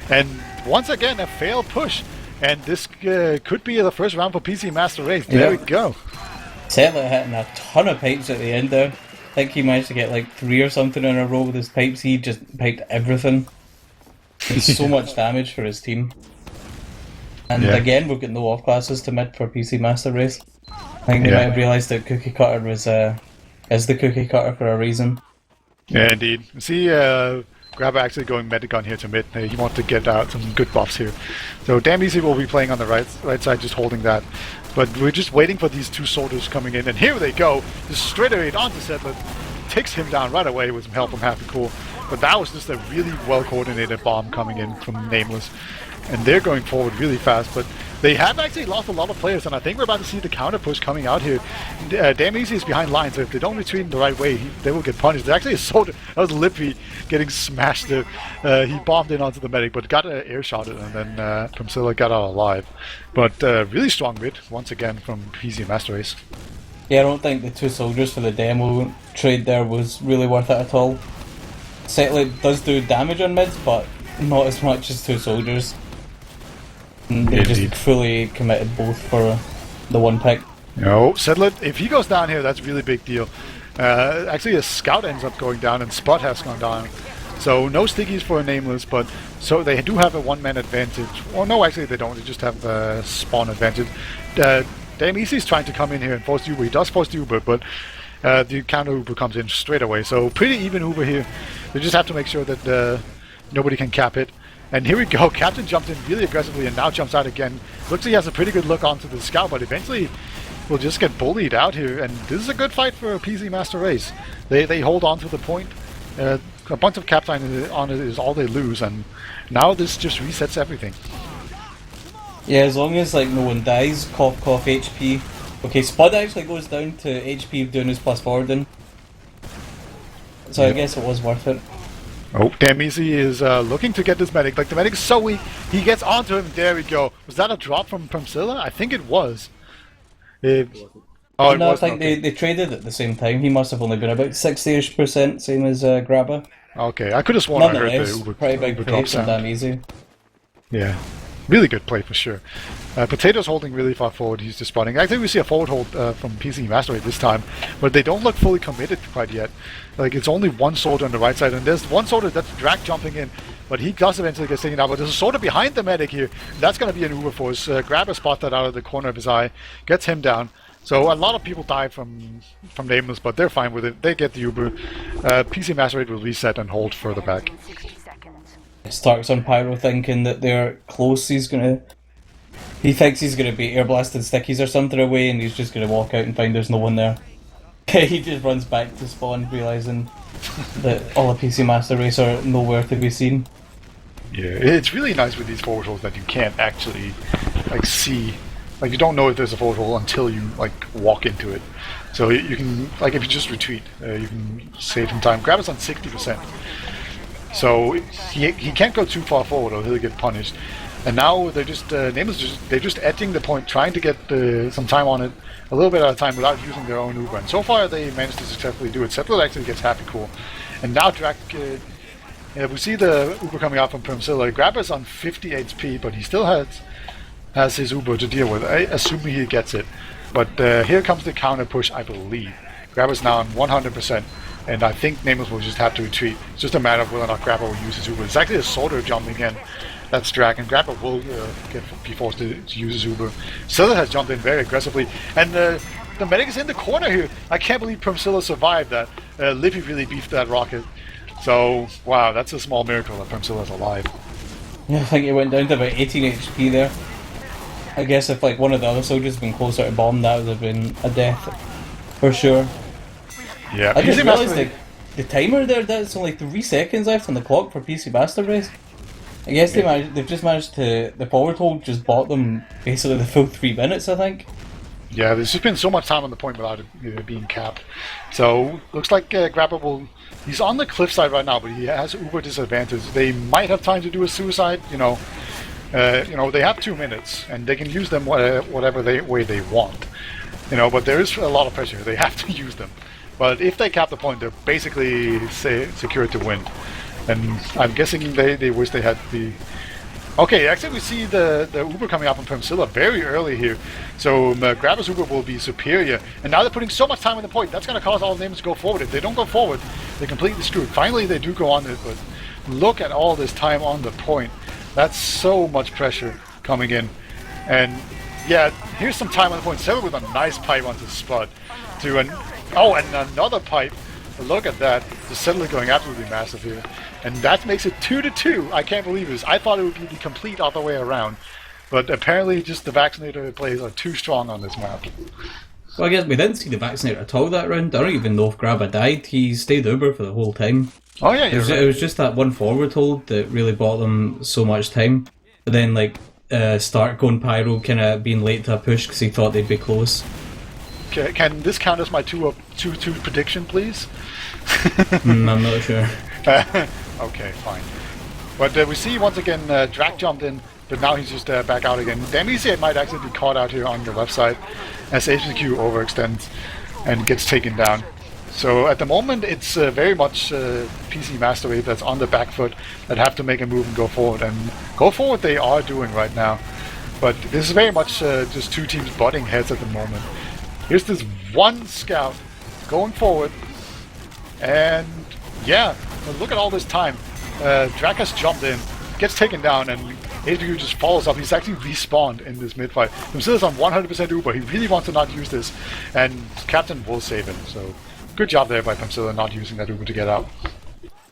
And once again, a failed push, and this could be the first round for PC Master Race. There we go. Settler hitting a ton of pipes at the end there. I think he managed to get like 3 or something in a row with his pipes. He just piped everything. It's so much damage for his team. And again, we've got no off classes to mid for PC Master Race. I think they might have realised that Cookie Cutter is the Cookie Cutter for a reason. Yeah, indeed. See, Graba actually going medic on here to mid. He wants to get out some good buffs here. So damn easy will be playing on the right side, just holding that. But we're just waiting for these 2 soldiers coming in, and here they go, just straight away onto Settler. Takes him down right away with some help from hpqoeu. But that was just a really well coordinated bomb coming in from nameLess. And they're going forward really fast, but they have actually lost a lot of players, and I think we're about to see the counter push coming out here. Damn easy is behind lines, so if they don't retreat in the right way, they will get punished. There's actually a soldier, that was Lippy, getting smashed there. He bombed in onto the medic, but got air shotted, and then Premsilla got out alive. But really strong mid, once again, from PC Master Race. Yeah, I don't think the 2 soldiers for the demo trade there was really worth it at all. Settled does do damage on mids, but not as much as 2 soldiers. They just fully committed both for the 1 pick. No, Settler, if he goes down here, that's a really big deal. Actually, a scout ends up going down, and Spot has gone down. So no stickies for a nameLess, but so they do have a 1-man advantage. Well, no, actually they don't. They just have a spawn advantage. Damn Easy's trying to come in here and force the Uber. He does force the Uber, but the counter Uber comes in straight away. So pretty even Uber here. They just have to make sure that nobody can cap it. And here we go. Captain jumped in really aggressively and now jumps out again. Looks like he has a pretty good look onto the scout, but eventually will just get bullied out here. And this is a good fight for a PC Master Race. They hold on to the point. A bunch of cap time on it is all they lose, and now this just resets everything. Yeah, as long as like no one dies, cough cough HP. Okay, Spud actually goes down to HP doing his plus forwarding. So I guess it was worth it. Oh, damn easy is looking to get this medic. Like, the medic is so weak, he gets onto him. There we go. Was that a drop from Scylla? I think it was. Oh, no, I think they traded at the same time. He must have only been about 60-ish%, same as Graba. Okay, I could have sworn I heard the Uber, pretty big Uber play drop from sound. damn easy. Yeah, really good play for sure. Potato's holding really far forward. He's just spotting. I think we see a forward hold from PC Master Race this time, but they don't look fully committed quite yet. Like, it's only one soldier on the right side, and there's one soldier that's drag jumping in, but he does eventually get taken out. But there's a soldier behind the medic here. That's going to be an Uber force. Graba spot that out of the corner of his eye, gets him down. So a lot of people die from nameless, but they're fine with it. They get the Uber. PC Master Race will reset and hold further back. Starks on Pyro thinking that they're close. He thinks he's gonna be air blasted stickies or something away, and he's just gonna walk out and find there's no one there. He just runs back to spawn, realizing that all the PC Master Race are nowhere to be seen. Yeah, it's really nice with these forward holds that you can't actually like see. Like, you don't know if there's a forward hold until you like walk into it. So you can, like, if you just retreat, you can save some time. Graba's on 60%. So he can't go too far forward or he'll get punished. And now they're just they're just edging the point, trying to get some time on it, a little bit at a time without using their own Uber. And so far they managed to successfully do it. Settler actually gets happy cool. And now Drak, we see the Uber coming out from Primsilla. Graba's on 50 HP, but he still has his Uber to deal with, assuming he gets it. But here comes the counter push, I believe. Graba's now on 100%. And I think Nameless will just have to retreat. It's just a matter of whether or not Graba will use his Uber. It's actually a soldier jumping in. That's Drak, and Graba will be forced to use his Uber. Scylla has jumped in very aggressively, and the medic is in the corner here. I can't believe Primsilla survived that. Lippy really beefed that rocket. So, wow, that's a small miracle that Primsilla's alive. Yeah, I think he went down to about 18 HP there. I guess if like one of the other soldiers had been closer to bomb, that would have been a death for sure. Yeah, I just realised the timer there, that's only 3 seconds left on the clock for PC Master Race. I guess they've just managed to, the forward hold just bought them basically the full 3 minutes, I think. Yeah, there's just been so much time on the point without it being capped. So, looks like Graba he's on the cliffside right now, but he has Uber disadvantage. They might have time to do a suicide, they have 2 minutes, and they can use them whatever way they want. But there is a lot of pressure. They have to use them. But if they cap the point, they're basically secured to win. And I'm guessing they wish they had the... Okay, actually we see the Uber coming out from Primsilla very early here. So Graba's Uber will be superior. And now they're putting so much time on the point, that's going to cause all the names to go forward. If they don't go forward, they're completely screwed. Finally they do go on it, but look at all this time on the point. That's so much pressure coming in. And yeah, here's some time on the point. Settler with a nice pipe onto Spud. And another pipe. Look at that. The Settler going absolutely massive here. And that makes it 2-2. I can't believe this. I thought it would be the complete other way around. But apparently just the Vaccinator plays are too strong on this map. Well, I guess we didn't see the Vaccinator at all that round. I don't even know if Graba died. He stayed Uber for the whole time. Oh yeah, It was just that one forward hold that really bought them so much time. But then Stark going Pyro kind of being late to a push because he thought they'd be close. Can this count as my 2-2 prediction, please? I'm not sure. Okay, fine. But we see once again Drak jumped in, but now he's just back out again. Demizier might actually be caught out here on the left side as hpqoeu overextends and gets taken down. So at the moment it's very much PC Master Race that's on the back foot that have to make a move and go forward. And go forward they are doing right now. But this is very much just two teams butting heads at the moment. Here's this one scout going forward, and yeah, look at all this time. Drak has jumped in, gets taken down, and hpqoeu just follows up. He's actually respawned in this mid-fight. Himself on 100% Uber. He really wants to not use this, and Captain will save him. So good job there by Pamsilla not using that Uber to get out.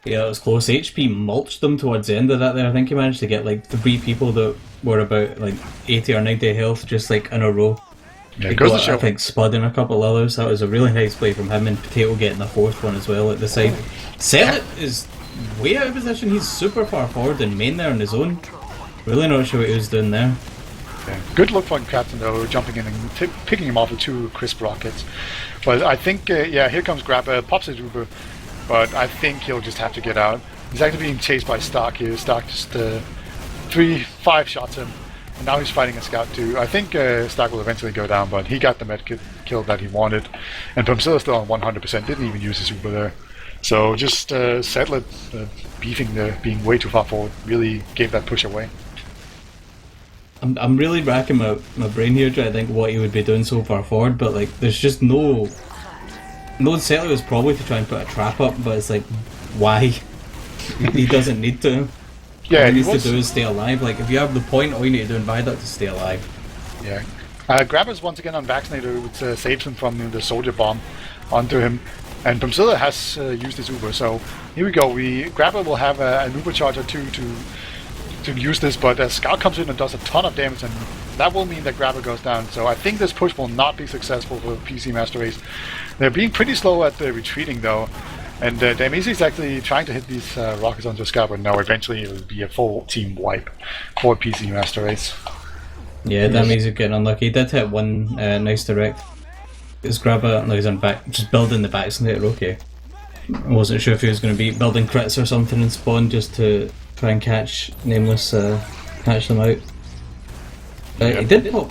Yeah, it was close. HP mulched them towards the end of that there. I think he managed to get like 3 people that were about like 80 or 90 health just like in a row. Yeah, He it goes to got, show. I think, Spud and a couple others. That was a really nice play from him, and Potato getting the 4th one as well at the side. Selit is way out of position. He's super far forward in main there on his own. Really not sure what he was doing there. Yeah. Good look from Captain though, jumping in and picking him off with 2 crisp rockets. But I think, yeah, here comes Graba, pops his Uber, but I think he'll just have to get out. He's actually being chased by Stark here. Stark just 3-5 shots him, and now he's fighting a scout too. I think Stark will eventually go down, but he got the med kill that he wanted, and Pumsilla's still on 100%. Didn't even use his Uber there. So just Settler beefing there, being way too far forward, really gave that push away. I'm really racking my brain here trying to think what he would be doing so far forward, but like there's just no. No, Settler was probably to try and put a trap up, but it's like, why? He doesn't need to. Yeah, all he needs to do is stay alive. Like, if you have the point, all you need to do in Viaduct is stay alive. Yeah. Grabber's once again on Vaccinator, which saves him from the soldier bomb onto him. And Pumsilla has used his Uber, so here we go. Grabber will have an Uber charger too to use this, but Scout comes in and does a ton of damage, and that will mean that Grabber goes down. So I think this push will not be successful for PC Master Race. They're being pretty slow at retreating though, and Damasi is actually trying to hit these rockets onto Scout, but no, eventually it will be a full team wipe for PC Master Race. Yeah, Damasi getting unlucky. He did hit one nice direct. It's Graba, no, he's on back, just building the vaccinator, okay. I wasn't sure if he was going to be building crits or something in spawn just to try and catch nameLess, catch them out. He did put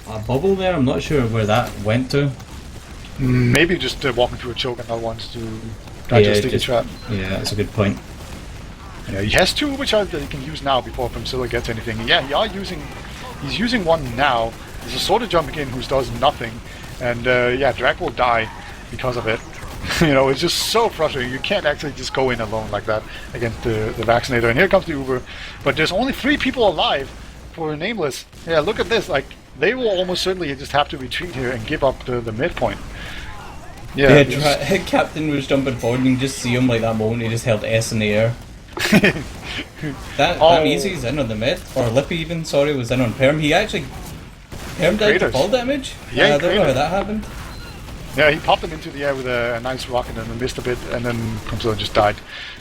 a bubble there, I'm not sure where that went to. Maybe just walking through a choke and not wants to digest the trap. Yeah, that's a good point. Yeah, he has 2 which that he can use now before Pumsilla gets anything. And yeah, he's using one now. There's a Sorta jumping in who does nothing. And yeah, Drac will die because of it. You know, it's just so frustrating. You can't actually just go in alone like that against the Vaccinator. And here comes the Uber. But there's only 3 people alive for nameLess. Yeah, look at this. Like, they will almost certainly just have to retreat here and give up the midpoint. Yeah, Captain was jumping forward and you just see him like that moment he just held S in the air. that Easy's in on the mid, or Lippy even, sorry, was in on Perm. Perm died to fall damage? Yeah, I don't know how that happened. Yeah, he popped him into the air with a nice rocket and then missed a bit, and then Pumsilla just died.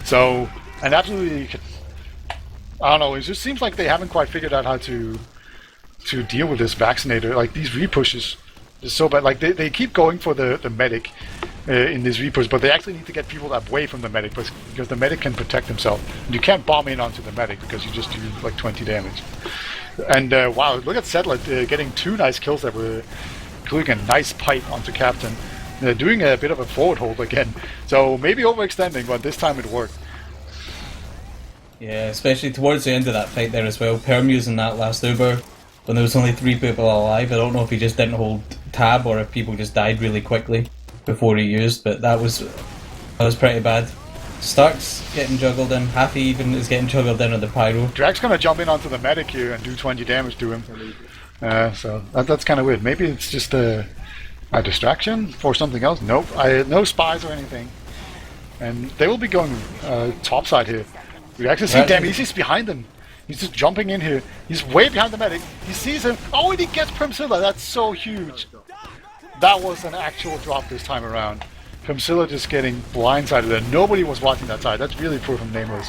So, and absolutely, I don't know, it just seems like they haven't quite figured out how to deal with this Vaccinator. Like, these repushes is so bad. Like, they keep going for the medic in this repush, but they actually need to get people away from the medic because the medic can protect himself. And you can't bomb in onto the medic because you just do like 20 damage. And wow, look at Sedlet getting 2 nice kills that were including a nice pipe onto Captain. Doing a bit of a forward hold again. So maybe overextending, but this time it worked. Yeah, especially towards the end of that fight there as well. Perm using that last Uber when there was only 3 people alive. I don't know if he just didn't hold tab or if people just died really quickly before he used, but that was pretty bad. Stark's getting juggled in, Happy even is getting juggled in on the pyro. Drag's gonna jump in onto the medic here and do 20 damage to him. So that's kind of weird. Maybe it's just a distraction for something else. Nope, no spies or anything. And they will be going topside here. We actually see Damasi's behind them. He's just jumping in here. He's way behind the medic. He sees him. Oh, and he gets Primzilla. That's so huge. That was an actual drop this time around. Primzilla just getting blindsided there. Nobody was watching that side. That's really poor from nameLess.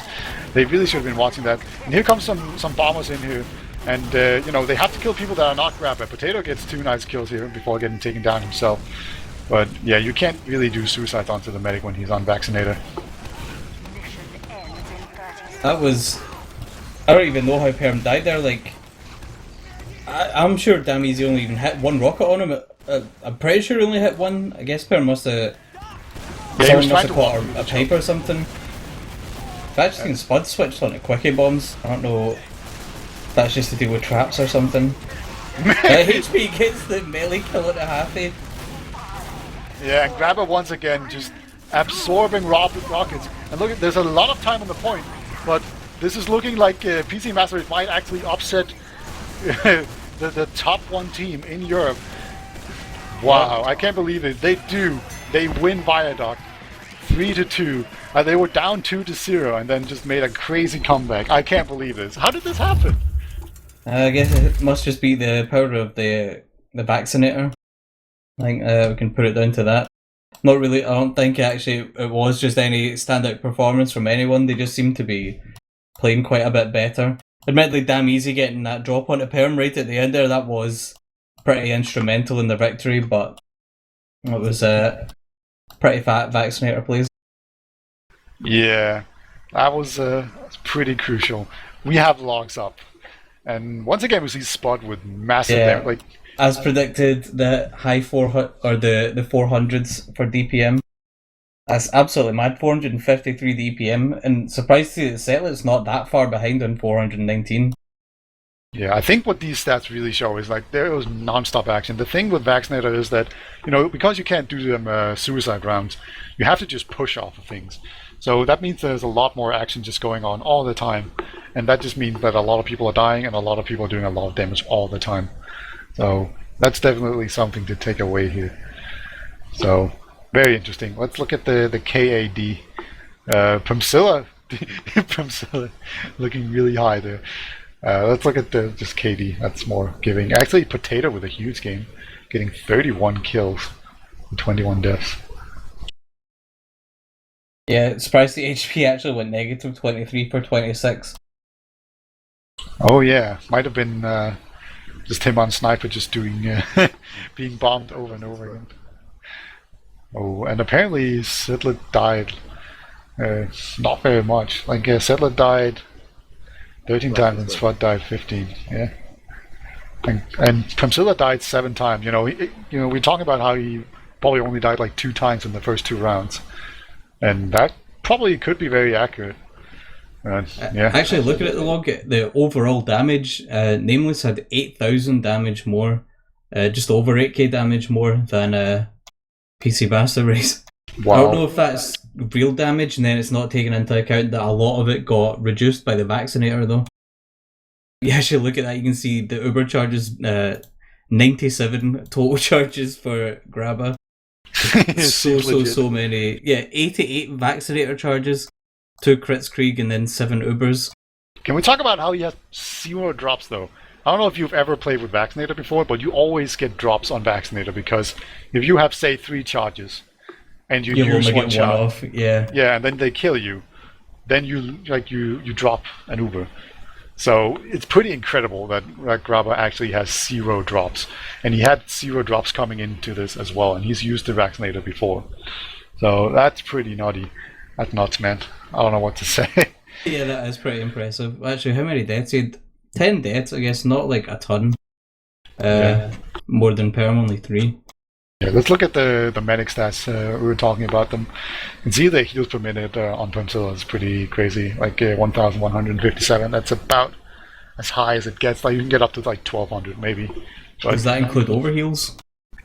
They really should have been watching that. And here comes some bombers in here. And, you know, they have to kill people that are not Graba. Potato gets 2 nice kills here before getting taken down himself. But, yeah, you can't really do suicides onto the medic when he's on Vaccinator. That was... I don't even know how Perm died there. Like, I'm sure Damasi only even hit 1 rocket on him. I'm pretty sure he only hit 1. I guess Perm must have... Yeah, someone must have caught a pipe or something. I've actually seen Spud switched onto quickie bombs. I don't know if that's just to deal with traps or something. HP gets the melee kill at a halfie. Yeah, and Graba once again just absorbing rockets. And look, there's a lot of time on the point, but this is looking like PC Master Race might actually upset the top 1 team in Europe. Wow, I can't believe it. They do. They win Viaduct 3-2. They were down 2-0 and then just made a crazy comeback. I can't believe this. How did this happen? I guess it must just be the power of the vaccinator. I think we can put it down to that. Not really. I don't think actually it was just any standout performance from anyone. They just seem to be playing quite a bit better. Admittedly, damn easy getting that drop onto Perm right at the end there. That was pretty instrumental in the victory, but it was pretty fat vaccinator plays. Yeah, that was pretty crucial. We have logs up. And once again, we see Spot with massive damage. Like, as predicted, the high 400 or the 400s for DPM. That's absolutely mad. 453 DPM, and surprised to see that Setlet's not that far behind on 419. Yeah, I think what these stats really show is like there was non-stop action. The thing with Vaccinator is that, because you can't do them suicide rounds, you have to just push off of things. So that means there's a lot more action just going on all the time. And that just means that a lot of people are dying and a lot of people are doing a lot of damage all the time. So that's definitely something to take away here. So very interesting. Let's look at the KAD. Promsilla looking really high there. Let's look at the just KD. That's more giving. Actually, Potato with a huge game, getting 31 kills and 21 deaths. Yeah, surprised the HP actually went negative 23 for 26. Oh yeah, might have been just him on sniper, just doing being bombed over and over again. Oh, and apparently Setlet died. Not very much. Like Setlet died 13 times and Spot died 15. Yeah. And Promsilla died 7 times. We talk about how he probably only died like 2 times in the first 2 rounds, and that probably could be very accurate. Yeah. Actually, looking at the log, the overall damage, nameLess had 8,000 damage more, just over 8k damage more than PC Bastard Race. Wow. I don't know if that's real damage, and then it's not taken into account that a lot of it got reduced by the vaccinator, though. You actually look at that, you can see the Uber charges, 97 total charges for Graba. so many. Yeah, 88 vaccinator charges, 2 crits Krieg, and then 7 Ubers. Can we talk about how he has 0 drops, though? I don't know if you've ever played with Vaccinator before, but you always get drops on Vaccinator because if you have, say, 3 charges and you use one charge, off, yeah, and then they kill you, then you drop an Uber. So it's pretty incredible that Graba actually has 0 drops, and he had 0 drops coming into this as well, and he's used the Vaccinator before. So that's pretty nutty. That's nuts, man. I don't know what to say. Yeah, that is pretty impressive. Actually, how many deaths? He had 10 deaths, I guess, not like a ton. More than Perm, only 3. Yeah, let's look at the medic stats. We were talking about them. You can see the heals per minute on Promsilla is pretty crazy, like 1,157. That's about as high as it gets. Like you can get up to like 1,200 maybe. But, does that include overheals?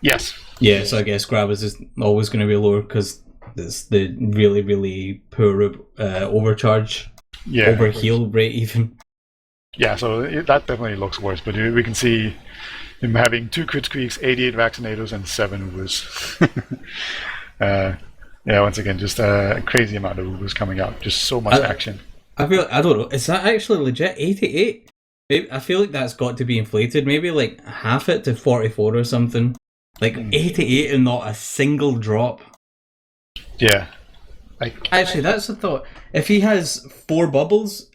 Yes. Yeah, so I guess Graba's is always going to be lower because it's the really, really poor overcharge, overheal rate even. Yeah, so that definitely looks worse, but we can see him having 2 crit streaks, 88 vaccinators, and 7 Ubers. Once again, just a crazy amount of Ubers coming out. Just so much action. I don't know, is that actually legit? 88? I feel like that's got to be inflated. Maybe like half it to 44 or something. Like 88 and not a single drop. Yeah. Actually, that's a thought. If he has 4 bubbles,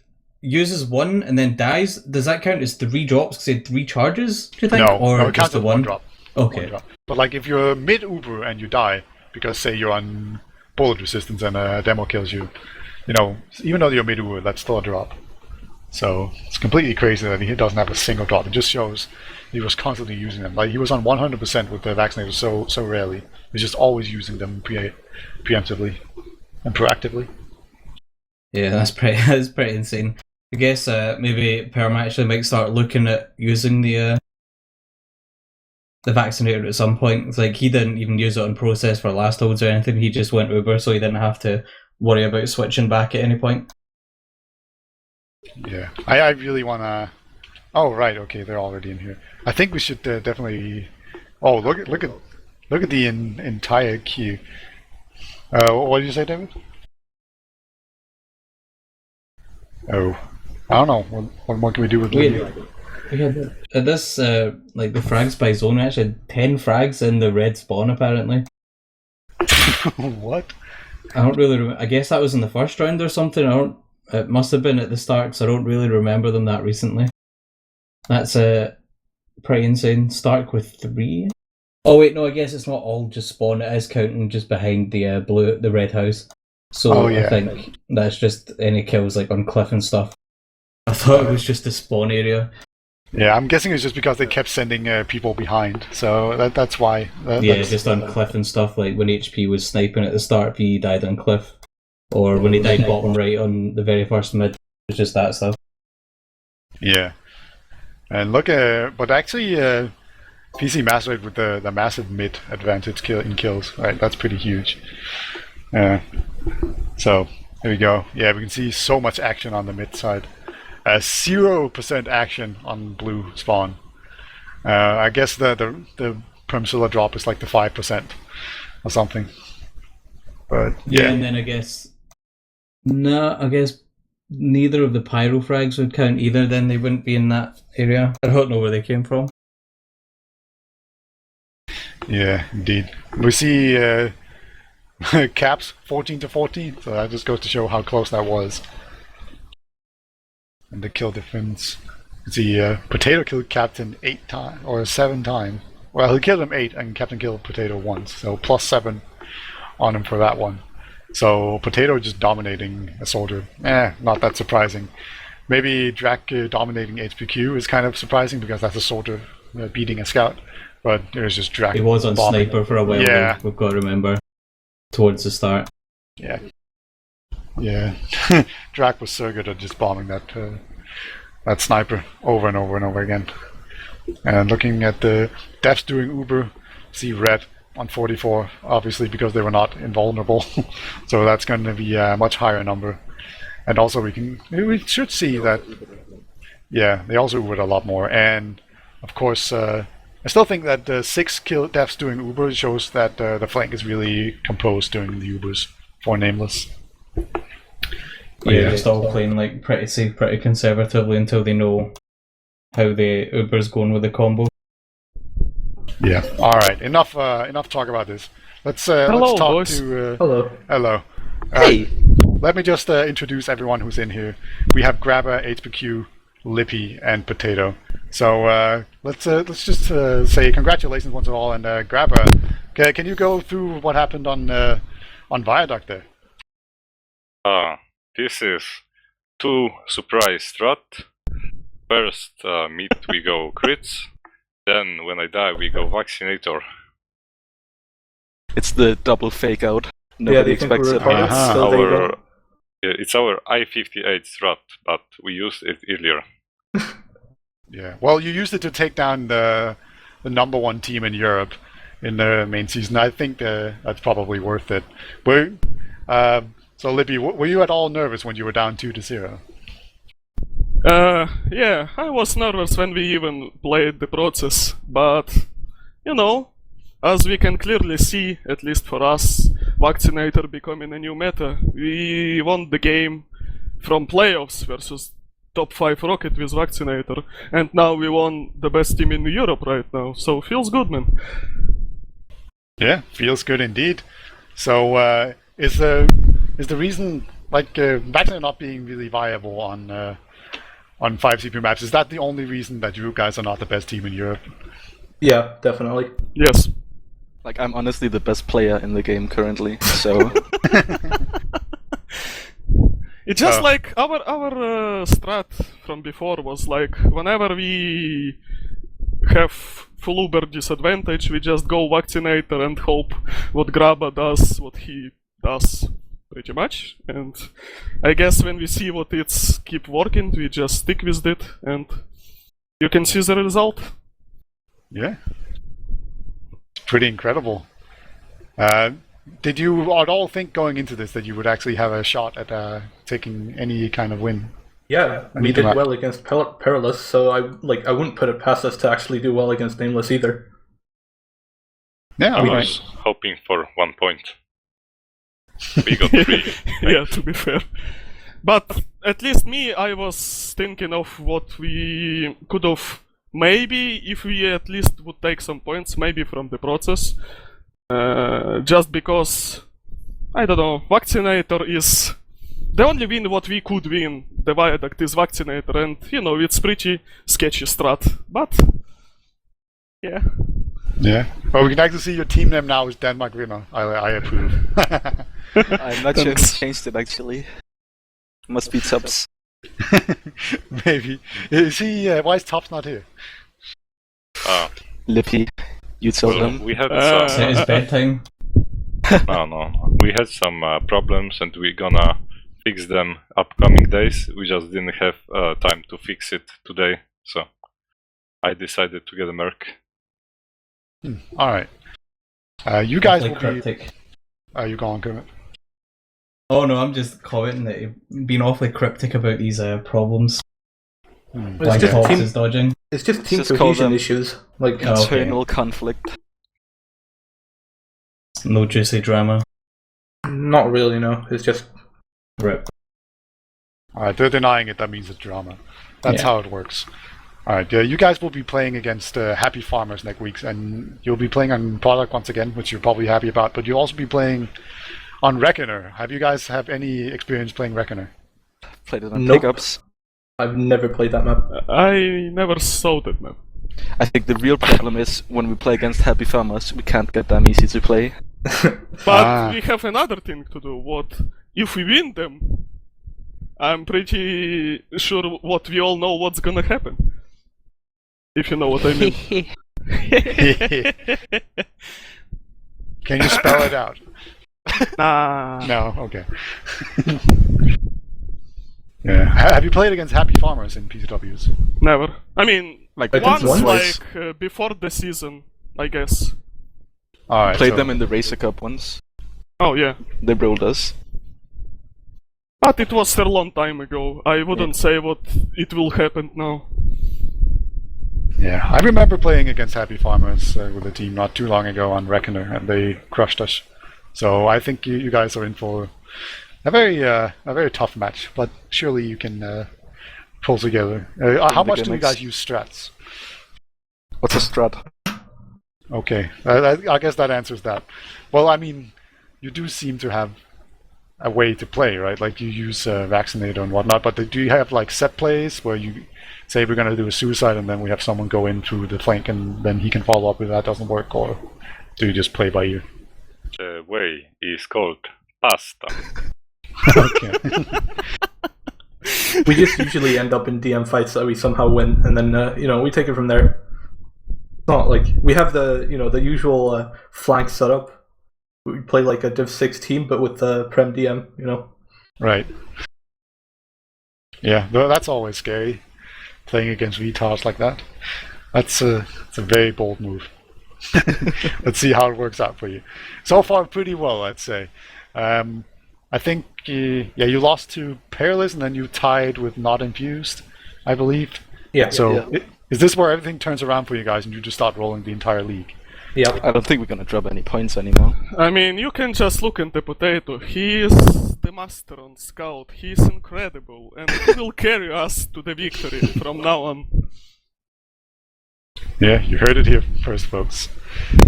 uses 1 and then dies, does that count as 3 drops because he had 3 charges, do you think? No, it counts as 1 drop. Okay. 1 drop. But like if you're mid-Uber and you die, because say you're on bullet resistance and a demo kills you, even though you're mid-Uber, that's still a drop. So it's completely crazy that he doesn't have a single drop. It just shows he was constantly using them. Like he was on 100% with the vaccinators so rarely. He's just always using them preemptively and proactively. Yeah, that's pretty insane. I guess maybe Perm actually might start looking at using the vaccinator at some point. It's like he didn't even use it on process for last holds or anything. He just went Uber, so he didn't have to worry about switching back at any point. Yeah, I really wanna. Oh right, okay, they're already in here. I think we should definitely. Oh look at the entire queue. What did you say, David? Oh, I don't know. What more can we do with Libby? We had this like the frags by zone. We actually had 10 frags in the red spawn apparently. What? I don't really remember. I guess that was in the first round or something. It must have been at the start because I don't really remember them that recently. That's pretty insane. Stark with 3. Oh wait, no, I guess it's not all just spawn. It is counting just behind the red house. So I think that's just any kills like on cliff and stuff. I thought it was just the spawn area. Yeah, I'm guessing it's just because they kept sending people behind, so that's why. That's just on cliff and stuff. Like when HP was sniping at the start, he died on cliff, or when he died bottom right on the very first mid. It's just that stuff. Yeah, and look, but actually, PC Mastered with the massive mid advantage in kills, right? That's pretty huge. So there we go. Yeah, we can see so much action on the mid side. 0% action on blue spawn. I guess the Premiership drop is like the 5% or something. But yeah, and then I guess neither of the pyro frags would count either. Then they wouldn't be in that area. I don't know where they came from. Yeah, indeed. We see caps 14-14, so that just goes to show how close that was. And the kill difference. The Potato killed Captain 8 times, or 7 times. Well, he killed him 8, and Captain killed Potato once, so +7 on him for that one. So Potato just dominating a soldier. Not that surprising. Maybe Drac dominating hpqoeu is kind of surprising because that's a soldier beating a scout. But it was just Drac. He was on bombing. sniper for a while. Yeah, we've got to remember towards the start. Yeah. Drac was so good at just bombing that sniper over and over and over again. And looking at the deaths doing Uber, see red on 44, obviously because they were not invulnerable. So that's going to be a much higher number. And also we should see that, yeah, they also Ubered a lot more. And of course, I still think that 6 kill deaths doing Uber shows that the flank is really composed during the Ubers for nameLess. Yeah, just all playing like pretty safe, pretty conservatively until they know how the Uber's going with the combo. Yeah. All right. Enough talk about this. Let's talk boys. Hello. Hello. Hey. Let me just introduce everyone who's in here. We have Graba, hpqoeu, Lippy, and Potato. So let's just say congratulations once and all. And Graba, can you go through what happened on Viaduct there? This is 2 surprise strat. First mid we go crits, then when I die we go vaccinator. It's the double fake out. Nobody expects it. It's our I-58 strat, but we used it earlier. Yeah, well, you used it to take down the #1 team in Europe in the main season. I think that's probably worth it. So, Lippy, were you at all nervous when you were down 2-0? Yeah, I was nervous when we even played the process, but, you know, as we can clearly see, at least for us, Vaccinator becoming a new meta, we won the game from playoffs versus top 5 Rocket with Vaccinator, and now we won the best team in Europe right now, so feels good, man. Yeah, feels good indeed. So, is the reason, like, Vaccinator not being really viable on 5 CPU maps, is that the only reason that you guys are not the best team in Europe? Yeah, definitely. Yes. Like, I'm honestly the best player in the game currently, so... It's just like our strat from before was like, whenever we have full Uber disadvantage, we just go Vaccinator and hope what Graba does, what he does, pretty much. And I guess when we see what it's keep working, we just stick with it, and you can see the result. Yeah. It's pretty incredible. Did you at all think going into this that you would actually have a shot at taking any kind of win? Yeah, we did well against Perilous, so I wouldn't put it past us to actually do well against nameLess either. Yeah, I was hoping for 1 point. We got 3. Yeah, to be fair. But at least me, I was thinking of what we could have maybe, if we at least would take some points, maybe from the process. Just because, I don't know, Vaccinator is the only win what we could win. The Viaduct is Vaccinator, and you know, it's pretty sketchy strat. But, yeah. Yeah. Well, we can actually see your team name now is Denmark winner. I approve. I'm not sure who changed it actually. Must be Tubbs. Maybe. Is he? Why is Tops not here? Lippy, you tell them. We had Is some. it his bedtime? No. We had some problems, and we're gonna fix them upcoming days. We just didn't have time to fix it today, so I decided to get a merc. All right. You guys will Awfully be. cryptic. Are you going, Kermit? Oh no, I'm just commenting that you've been awfully cryptic about these problems. It's Like just Fox team- is dodging. It's just team Just call cohesion them- issues. Like, Oh, okay. Internal conflict. No juicy drama. not really, no. It's just Rip. Alright, they're denying it, that means it's drama. That's Yeah. how it works. Alright, you guys will be playing against Happy Farmers next week, and you'll be playing on Product once again, which you're probably happy about, but you'll also be playing on Reckoner. Have you guys have any experience playing Reckoner? Played it on Nope. pickups. I've never played that map. I never saw that map. I think the real problem is when we play against Happy Farmers, we can't get them easy to play. But we have another thing to do. What if we win them? I'm pretty sure what we all know what's gonna happen. If you know what I mean. Can you spell it out? Nah. No, okay. Yeah. Have you played against Happy Farmers in PCWs? Never. I mean, Like Against once, one? like before the season, I guess. Alright. played so- them in the Racer Cup once. Oh yeah. They rolled us. But it was a long time ago. I wouldn't say what it will happen now. Yeah, I remember playing against Happy Farmers with a team not too long ago on Reckoner, and they crushed us. So I think you guys are in for a very tough match, but surely you can pull together. How much do you gimmicks. guys use strats? What's a strat? Okay, I guess that answers that. Well, I mean, you do seem to have a way to play, right? Like you use Vaccinator and whatnot, but do you have like set plays where you say we're going to do a suicide and then we have someone go in through the flank and then he can follow up if that doesn't work, or do you just play by ear? The way is called pasta. Okay. We just usually end up in DM fights that we somehow win, and then we take it from there. It's not like we have the the usual flank setup. We play like a Div 6 team, but with the Prem DM. Right. Yeah, that's always scary, playing against retards like that. It's a very bold move. Let's see how it works out for you. So far, pretty well, I'd say. I think, you lost to Perilous and then you tied with Not Infused, I believe. Yeah. So, Yeah. is this where everything turns around for you guys and you just start rolling the entire league? Yeah. I don't think we're gonna drop any points anymore. I mean, you can just look at the potato. He is the master on scout. He is incredible, and he will carry us to the victory from now on. Yeah, you heard it here first, folks.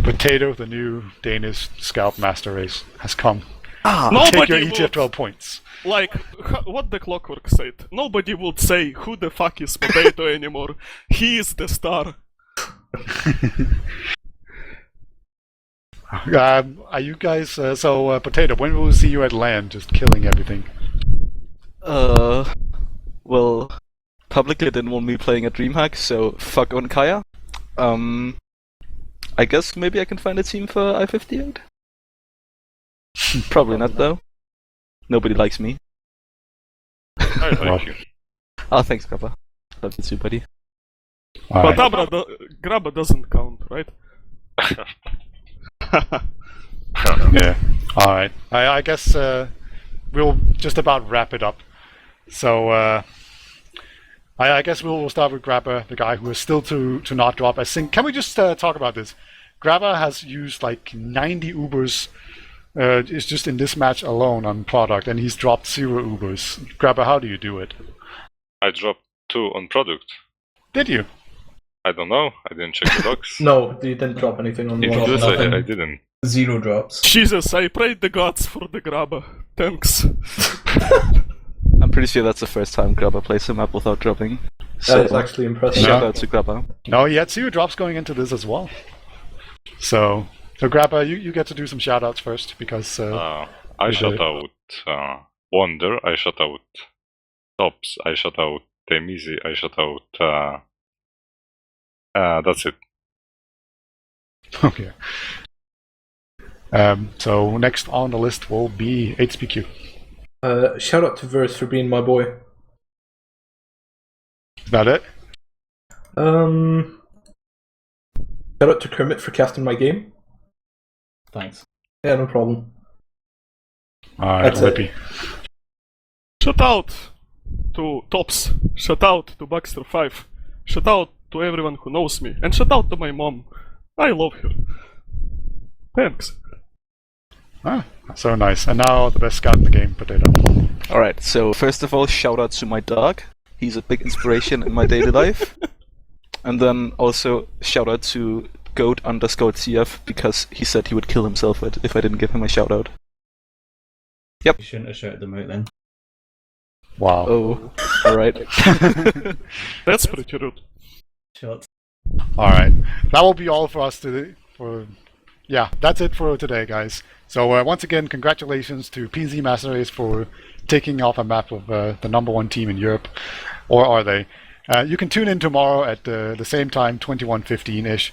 Potato, the new Danish scout master race, has come. Take Nobody your would, ETF2L points. like, what the Clockwork said. Nobody would say, who the fuck is Potato anymore. He is the star. Are you guys, Potato, when will we see you at land just killing everything? Well, publicly didn't want me playing at DreamHack, so fuck on Kaya. I guess maybe I can find a team for I-58? Probably not, though. Nobody likes me. I like you. Oh, thanks, Graba. Love you too, buddy. But Graba doesn't count, right? Yeah. Alright. I guess we'll just about wrap it up. So, I guess we'll start with Graba, the guy who is still to not drop a sync. Can we just talk about this? Graba has used like 90 Ubers is just in this match alone on product, and he's dropped 0 Ubers. Graba, how do you do it? I dropped 2 on product. Did you? I don't know. I didn't check the logs. No, you didn't drop anything on the You one. dropped Yes, nothing. I didn't. 0 drops. Jesus, I prayed the gods for the Graba. Thanks. I'm pretty sure that's the first time Graba plays a map without dropping. So, That is actually impressive. shout Yeah. out to Graba. No, he had 0 drops going into this as well. So Graba, you get to do some shoutouts first because I You shot did. out Wonder, I shot out Tops, I shot out Temizi, I shot out... that's it. okay. So next on the list will be hpq. Shout out to Verse for being my boy. Is that it? Shout out to Kermit for casting my game. Thanks. Yeah, no problem. Alright, That's it. Lippy. Shout out to Tops. Shout out to Baxter5. Shout out to everyone who knows me. And shout out to my mom. I love her. Thanks. Ah, so nice. And now the best scout in the game, Potato. Alright, so first of all, shout out to my dog. He's a big inspiration in my daily life. And then also shout out to goat_CF because he said he would kill himself if I didn't give him a shout out. You shouldn't have shouted them out then. Wow. Oh, alright. That's pretty rude. Shots. Alright. That will be all for us today. Yeah, that's it for today, guys. So once again, congratulations to PZ Master Race for taking off a map of the #1 team in Europe. Or are they? You can tune in tomorrow at the same time, 21:15-ish,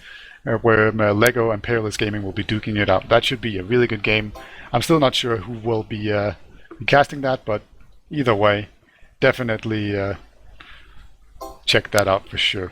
where Lego and Peerless Gaming will be duking it out. That should be a really good game. I'm still not sure who will be casting that, but either way, definitely check that out for sure.